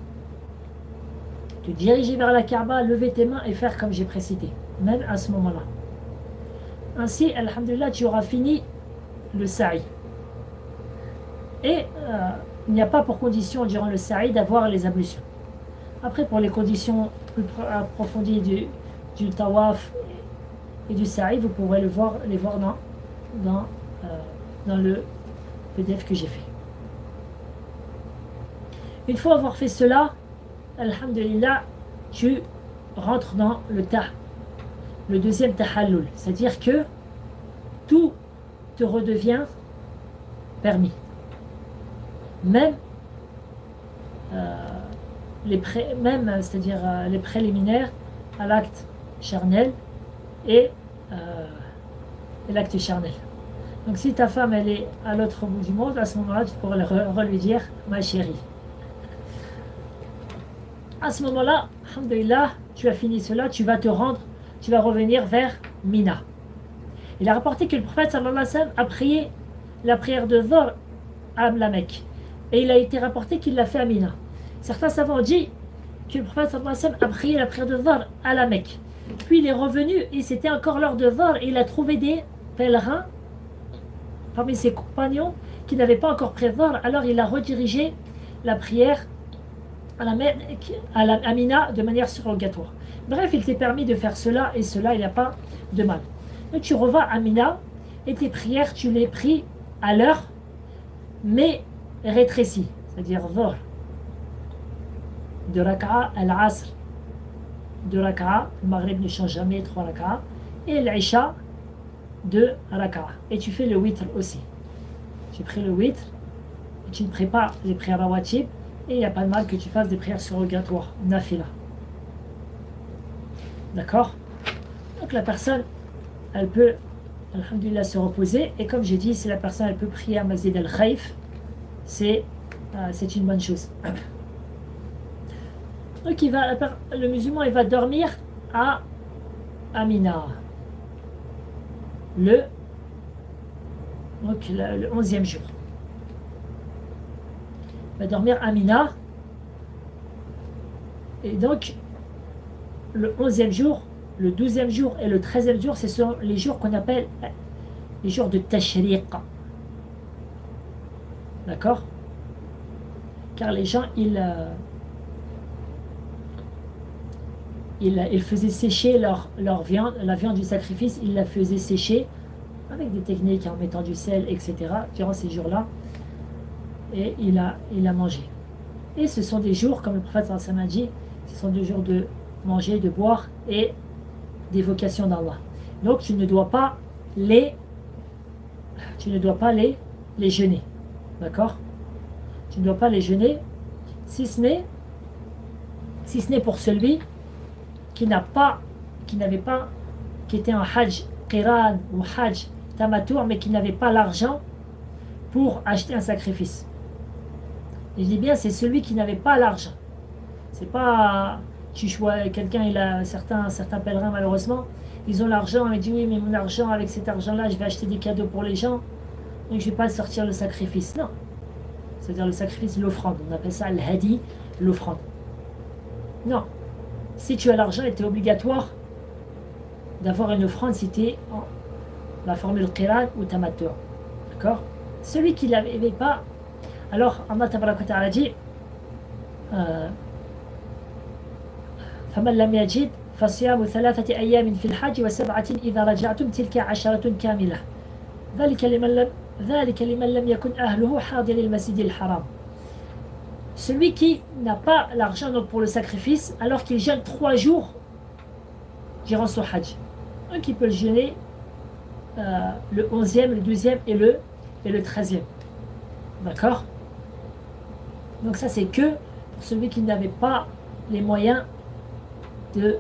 te diriger vers la Kaaba, lever tes mains et faire comme j'ai précédé, même à ce moment-là. Ainsi, alhamdulillah, tu auras fini le sa'i. Et il n'y a pas pour condition durant le sa'i d'avoir les ablutions. Après, pour les conditions plus approfondies du tawaf et du sa'i, vous pourrez les voir dans le PDF que j'ai fait. Une fois avoir fait cela, alhamdulillah, tu rentres dans le deuxième tahallul, c'est-à-dire que tout te redevient permis. Même c'est-à-dire les préliminaires à l'acte charnel et l'acte charnel. Donc si ta femme elle est à l'autre bout du monde, à ce moment-là tu pourras lui dire ma chérie. À ce moment-là, alhamdulillah, tu as fini cela, tu vas revenir vers Mina. Il a rapporté que le prophète sallallahu alayhi wa sallam a prié la prière de Dhuhr à la Mecque. Et il a été rapporté qu'il l'a fait à Mina. Certains savants ont dit que le prophète sallallahu alayhi wa sallam a prié la prière de Dhuhr à la Mecque. Puis il est revenu et c'était encore l'heure de Dhuhr et il a trouvé des pèlerins parmi ses compagnons qui n'avaient pas encore pris Dhuhr. Alors il a redirigé la prière à Mina de manière surrogatoire. Bref, il t'est permis de faire cela et cela, il n'y a pas de mal. Donc tu revas à Mina et tes prières, tu les pries à l'heure, mais rétrécies, c'est-à-dire Dhuhr, de Raka'a al-Asr, de Raka'a, le Maghrib ne change jamais, 3 Raka'a, et l'Isha, 2 Raka'a. Et tu fais le witr aussi. Tu pries le witr, et tu ne pries pas les prières rawatib, et il n'y a pas de mal que tu fasses des prières surrogatoires, nafila. D'accord? Donc la personne, elle peut, alhamdulillah, se reposer. Et comme j'ai dit, si la personne, elle peut prier à Masjid al-Khaif, c'est une bonne chose. Donc le musulman, il va dormir à Mina. Le 11e jour. Va dormir à Mina. Et donc, le 11e jour, le 12e jour et le 13e jour, ce sont les jours qu'on appelle les jours de Tashriq. D'accord? Car les gens, ils faisaient sécher leur viande, la viande du sacrifice, ils la faisaient sécher avec des techniques en mettant du sel, etc. durant ces jours-là. Et il a mangé. Et ce sont des jours, comme le prophète sallallahu alayhi wa sallam a dit, ce sont des jours de manger, de boire et d'évocation d'Allah. Donc tu ne dois pas les jeûner. D'accord? Tu ne dois pas les jeûner, si ce n'est pour celui qui était en hajj qiran ou hajj tamatour, mais qui n'avait pas l'argent pour acheter un sacrifice. Et je dis bien, c'est celui qui n'avait pas l'argent. C'est pas quelqu'un, il a certains pèlerins malheureusement, ils ont l'argent, ils disent oui, mais mon argent, avec cet argent-là, je vais acheter des cadeaux pour les gens, donc je ne vais pas sortir le sacrifice. Non. C'est-à-dire le sacrifice, l'offrande. On appelle ça al-hadi, l'offrande. Non. Si tu as l'argent, il était obligatoire d'avoir une offrande si tu es en la formule qiran ou tamatur. D'accord? Celui qui ne l'avait pas, alors Allah tabaraka wa ta'ala dit فَمَنْ لَمْ يَجِدْ فَصِيَامُ 3 أيام في الحج و7 إذا رجعتم تلك 10 كاملة ذلك لمن لم يكن أهله حاضر المسجد الحرام. Celui qui n'a pas l'argent pour le sacrifice, alors qu'il jeûne 3 jours durant son hajj. Donc il peut le jeûner le 11e, le 12e et le 13e. D'accord? Donc ça c'est que pour celui qui n'avait pas les moyens de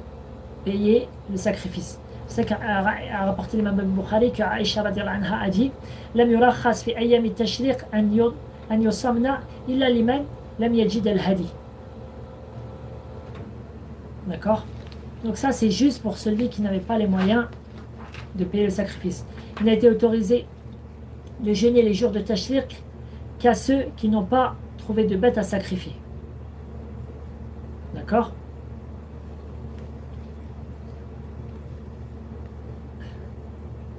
payer le sacrifice. C'est qu'a rapporté l'imam al-Bukhari que Aïcha radiyallahu anha a dit: Lam yurakhas fi ayyam at-tashriq an yusamna illa liman lam yajid al-hadi. D'accord? Donc ça c'est juste pour celui qui n'avait pas les moyens de payer le sacrifice. Il n'a été autorisé de jeûner les jours de Tashriq qu'à ceux qui n'ont pas trouvé de bête à sacrifier. D'accord?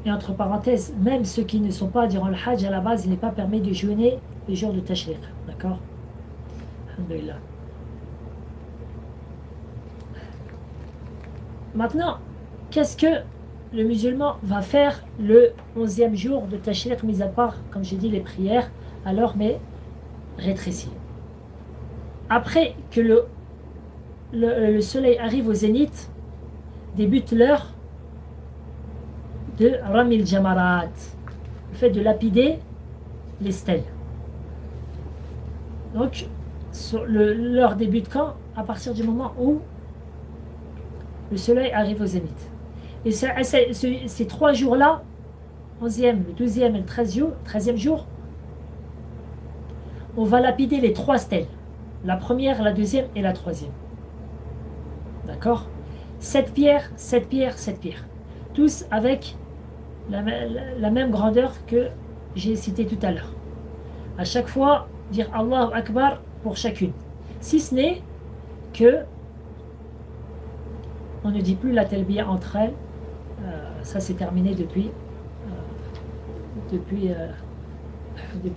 Et entre parenthèses, même ceux qui ne sont pas durant le Hajj, à la base, il n'est pas permis de jeûner les jours de Tashriq. D'accord? Alhamdulillah. Maintenant, qu'est-ce que le musulman va faire le 11e jour de Tashriq, mis à part, comme j'ai dit, les prières, alors mais rétréci. Après que le soleil arrive au zénith, débute l'heure de Ramil Jamarat, le fait de lapider les stèles. Donc, l'heure débute quand? À partir du moment où le soleil arrive au zénith. Et ces 3 jours-là, 11e, le 12e et le 13e jour, on va lapider les 3 stèles. La première, la deuxième et la troisième. D'accord? 7 pierres, 7 pierres, 7 pierres. Tous avec la même grandeur que j'ai cité tout à l'heure. À chaque fois, dire Allahu Akbar pour chacune. Si ce n'est que on ne dit plus la talbiya entre elles. Ça c'est terminé depuis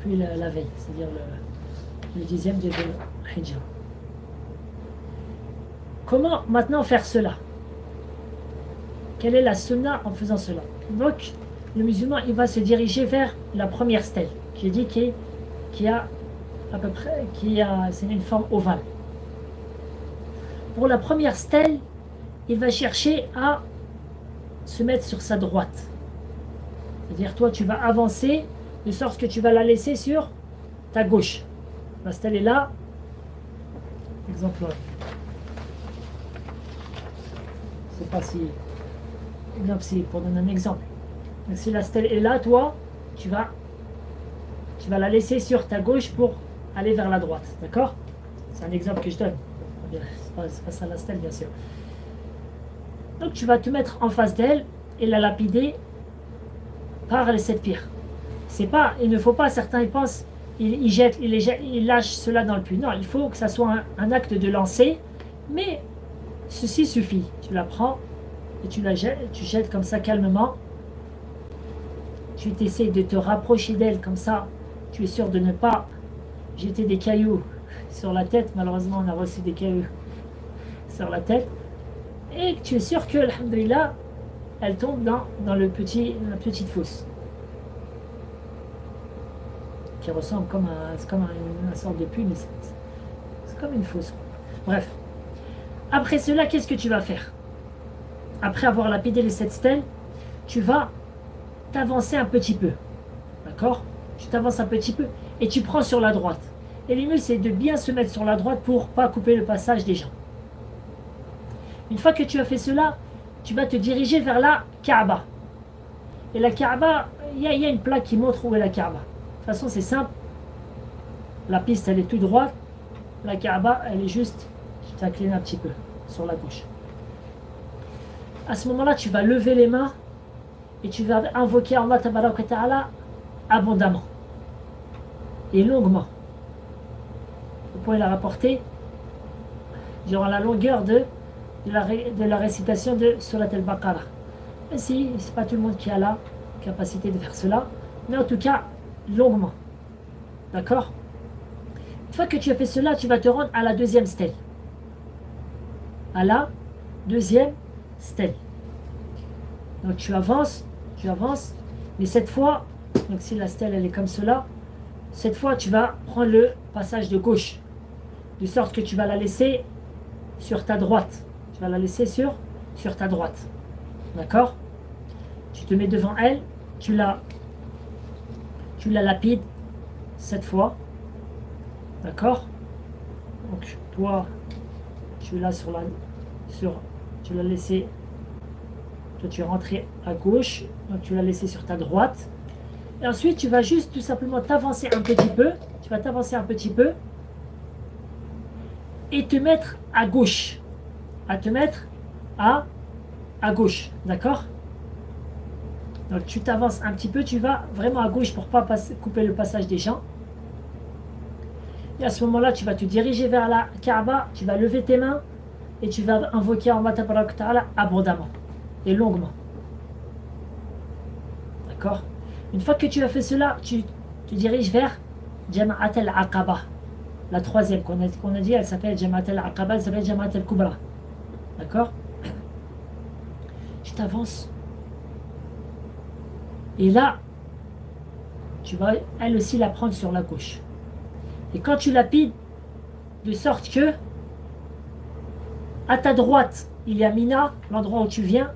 la veille, c'est-à-dire le 10e de Hijra. Comment maintenant faire cela? Quelle est la sunna en faisant cela? Donc, le musulman, il va se diriger vers la première stèle. J'ai dit qui a à peu près, c'est une forme ovale. Pour la première stèle, il va chercher à se mettre sur sa droite. C'est-à-dire, toi, tu vas avancer de sorte que tu vas la laisser sur ta gauche. La stèle est là. Exemple. Je ne sais pas si... Non, c'est pour donner un exemple. Donc, si la stèle est là, toi, tu vas la laisser sur ta gauche pour aller vers la droite. D'accord? C'est un exemple que je donne. C'est pas ça la stèle, bien sûr. Donc, tu vas te mettre en face d'elle et la lapider par les 7 pierres. C'est pas, il ne faut pas, certains ils pensent, ils lâchent cela dans le puits. Non, il faut que ça soit un acte de lancer, mais ceci suffit. Tu la prends et tu jettes comme ça calmement. Tu t'essayes de te rapprocher d'elle comme ça. Tu es sûr de ne pas jeter des cailloux sur la tête. Malheureusement, on a reçu des cailloux sur la tête. Et tu es sûr que, alhamdoulilah, elle tombe dans la petite fosse. Qui ressemble c'est comme une sorte de puits, mais c'est comme une fosse. Bref. Après cela, qu'est-ce que tu vas faire? Après avoir lapidé les 7 stèles, tu vas t'avancer un petit peu. D'accord? Tu t'avances un petit peu et tu prends sur la droite. Et le mieux, c'est de bien se mettre sur la droite pour ne pas couper le passage des gens. Une fois que tu as fait cela, tu vas te diriger vers la Kaaba. Et la Kaaba, il y a une plaque qui montre où est la Kaaba. De toute façon, c'est simple. La piste, elle est tout droite. La Kaaba, elle est juste, je t'incline un petit peu sur la gauche. À ce moment-là, tu vas lever les mains et tu vas invoquer Allah Tabaraka wa Ta'ala abondamment et longuement. Vous pouvez la rapporter durant la longueur de la récitation de Surat al-Baqarah. Mais si, c'est pas tout le monde qui a la capacité de faire cela, mais en tout cas, longuement. D'accord? Une fois que tu as fait cela, tu vas te rendre à la deuxième stèle. À la deuxième stèle. Donc tu avances, mais cette fois, donc si la stèle elle est comme cela, cette fois tu vas prendre le passage de gauche, de sorte que tu vas la laisser sur ta droite. Tu vas la laisser sur ta droite. D'accord? Tu te mets devant elle, tu la lapides cette fois. D'accord? Donc toi, tu l'as tu l'as laissé, toi tu es rentré à gauche, donc tu l'as laissé sur ta droite. Et ensuite tu vas juste tout simplement t'avancer un petit peu. Tu vas t'avancer un petit peu. et te mettre à gauche. À te mettre à gauche, d'accord? Donc tu t'avances un petit peu, tu vas vraiment à gauche pour ne pas couper le passage des gens. Et à ce moment-là, tu vas te diriger vers la Kaaba, tu vas lever tes mains et tu vas invoquer Allah Tabaraka wa Ta'ala abondamment et longuement. D'accord? Une fois que tu as fait cela, tu te diriges vers Jama'at al-Aqaba. La troisième qu'on a dit, elle s'appelle Jama'at al-Aqaba, elle s'appelle Jama'at al-Kubra. D'accord? Tu t'avances. Et là, tu vas elle aussi la prendre sur la gauche. Et quand tu lapides, de sorte que à ta droite, il y a Mina, l'endroit où tu viens,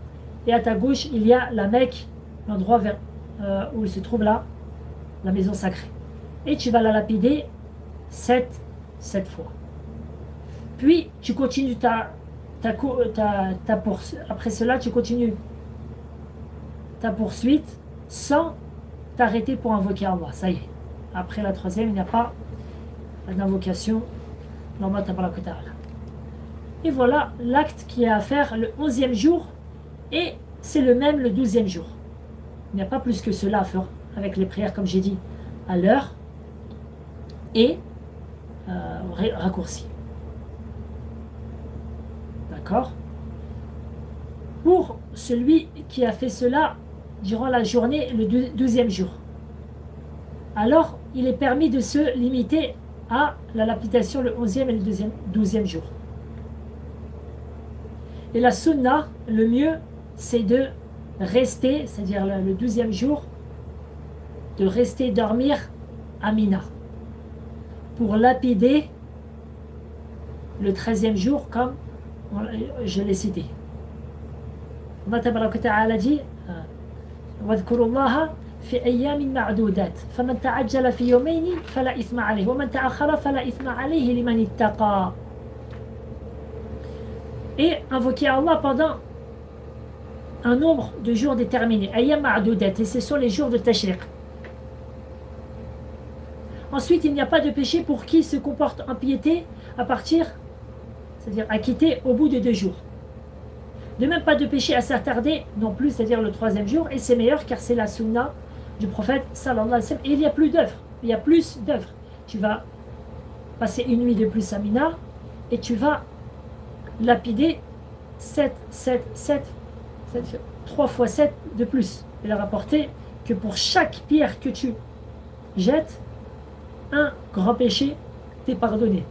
et à ta gauche, il y a la Mecque, l'endroit où il se trouve là, la maison sacrée. Et tu vas la lapider 7 fois. Puis, tu continues après cela, tu continues ta poursuite sans t'arrêter pour invoquer Allah. Ça y est. Après la troisième, il n'y a pas d'invocation. Et voilà l'acte qui est à faire le 11e jour. Et c'est le même le 12e jour. Il n'y a pas plus que cela à faire avec les prières, comme j'ai dit, à l'heure et raccourci. D'accord? Pour celui qui a fait cela durant la journée, le 12e jour, alors il est permis de se limiter à la lapidation le 11e et le 12e jour. Et la sunna, le mieux, c'est de rester, c'est-à-dire le 12e jour, de rester dormir à Mina pour lapider le 13e jour, comme je l'ai cité. Allah Tabaraka wa Ta'ala dit وَاذْكُرُوا اللَّهَ في أيام معدودات فمن تعجل في يومين فلا إثم عليه ومن تأخر فلا إثم عليه لمن اتقى. Et invoquer Allah pendant un nombre de jours déterminés, ayyam ma'doudat, et ce sont les jours de Tashriq. Ensuite, il n'y a pas de péché pour qui se comporte en piété à partir, c'est-à-dire à quitter au bout de 2 jours. De même, pas de péché à s'attarder non plus, c'est-à-dire le 3e jour, et c'est meilleur car c'est la sunna du prophète sallallahu alayhi wa sallam. Et il y a plus d'œuvres, il y a plus d'œuvres. Tu vas passer une nuit de plus à Mina et tu vas lapider 3 fois 7 de plus. Il a rapporté que pour chaque pierre que tu jettes, un grand péché t'est pardonné.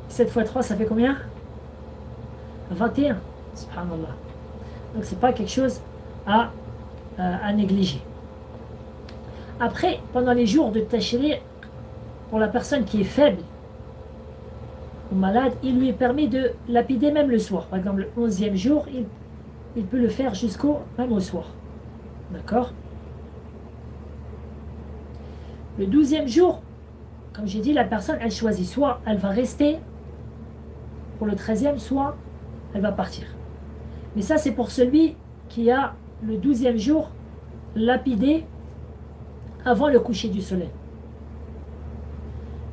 7 fois 3, ça fait combien? 21. Subhanallah. Donc c'est pas quelque chose à négliger. Après, pendant les jours de Tashriq, pour la personne qui est faible ou malade, il lui est permis de lapider même le soir. Par exemple, le 11e jour, il peut le faire même au soir. D'accord? Le 12e jour, comme j'ai dit, la personne, elle choisit. Soit elle va rester pour le 13e, soit elle va partir. Mais ça, c'est pour celui qui a le 12e jour lapidé avant le coucher du soleil.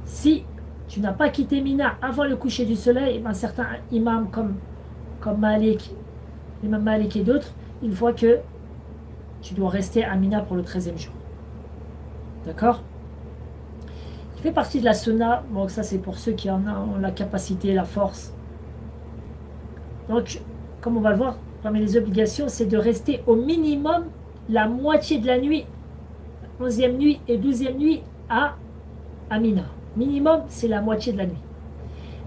Si tu n'as pas quitté Mina avant le coucher du soleil, ben certains imams comme Malik, l'imam Malik et d'autres, ils voient que tu dois rester à Mina pour le 13e jour. D'accord? Il fait partie de la sunna. Bon, ça c'est pour ceux qui en ont la capacité, la force. Donc, comme on va le voir, parmi les obligations, c'est de rester au minimum la moitié de la nuit, 11e nuit et 12e nuit à Mina. Minimum, c'est la moitié de la nuit.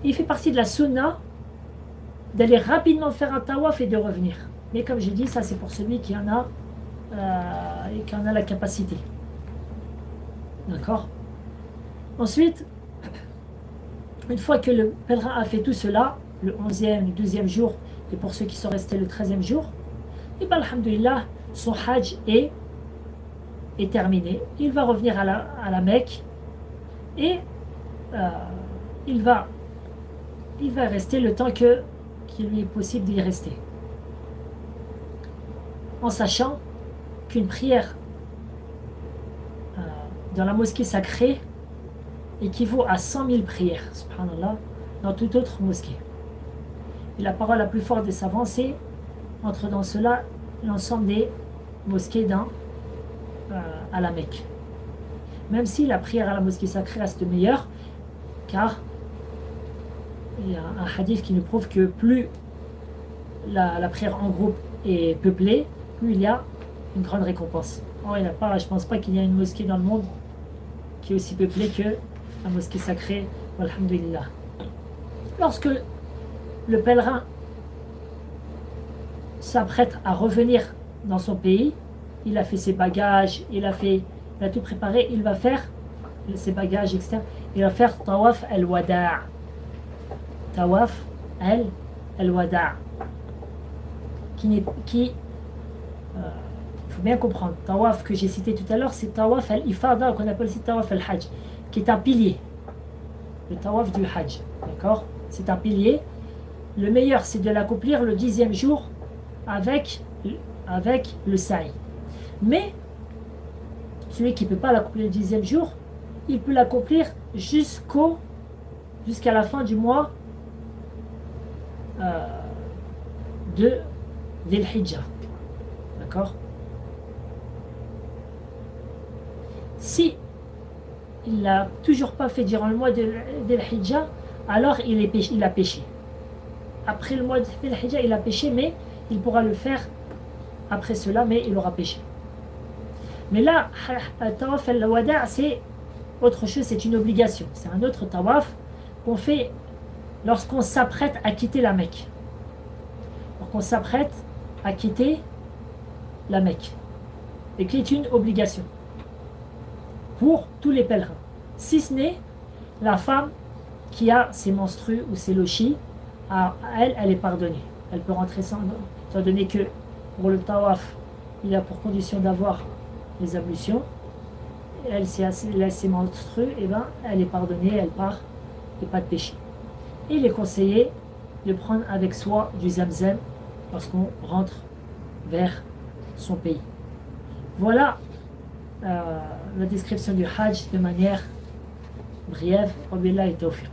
Et il fait partie de la sunna d'aller rapidement faire un tawaf et de revenir. Mais comme j'ai dit, ça c'est pour celui qui en a la capacité. D'accord? Ensuite, une fois que le pèlerin a fait tout cela, le 11e, le 12e jour, et pour ceux qui sont restés le 13e jour, et bien, alhamdoulilah, son hajj est terminé. Il va revenir à la Mecque et il va rester le temps qu'il lui est possible d'y rester. En sachant qu'une prière dans la mosquée sacrée équivaut à 100 000 prières, subhanallah, dans toute autre mosquée. Et la parole la plus forte des savants, c'est entre dans cela l'ensemble des mosquées à la Mecque. Même si la prière à la mosquée sacrée reste meilleure, car il y a un hadith qui nous prouve que plus la prière en groupe est peuplée, plus il y a une grande récompense. Or, il n'y a pas, je ne pense pas qu'il y a une mosquée dans le monde qui est aussi peuplée que la mosquée sacrée, alhamdulillah. Lorsque le pèlerin s'apprête à revenir dans son pays, il a fait ses bagages, il a tout préparé, il va faire ses bagages, etc. Il va faire tawaf al-wada'. Tawaf al-wada'. Il faut bien comprendre, tawaf que j'ai cité tout à l'heure, c'est tawaf al-ifada, qu'on appelle aussi tawaf al-hajj, qui est un pilier. Le tawaf du hajj, d'accord? C'est un pilier. Le meilleur, c'est de l'accomplir le 10e jour avec le sa'i. Mais celui qui ne peut pas l'accomplir le 10e jour, il peut l'accomplir jusqu'à la fin du mois de Dhil Hijjah. D'accord? Si il n'a toujours pas fait durant le mois de Dhil Hijjah, alors il a péché. Après le mois de Dhil Hijjah, il a péché, mais il pourra le faire après cela, mais il aura péché. Mais là, tawaf al-wada' c'est autre chose, c'est une obligation. C'est un autre tawaf qu'on fait lorsqu'on s'apprête à quitter la Mecque. Lorsqu'on s'apprête à quitter la Mecque. Et qui est une obligation pour tous les pèlerins. Si ce n'est la femme qui a ses menstrues ou ses lochis, elle est pardonnée. Elle peut rentrer sans, étant donné que pour le tawaf, il a pour condition d'avoir les ablutions. Elle s'est menstruée, et ben, elle est pardonnée, elle part, et pas de péché. Et il est conseillé de prendre avec soi du zamzam lorsqu'on rentre vers son pays. Voilà la description du hajj de manière brève. Wabillahi tawfiq.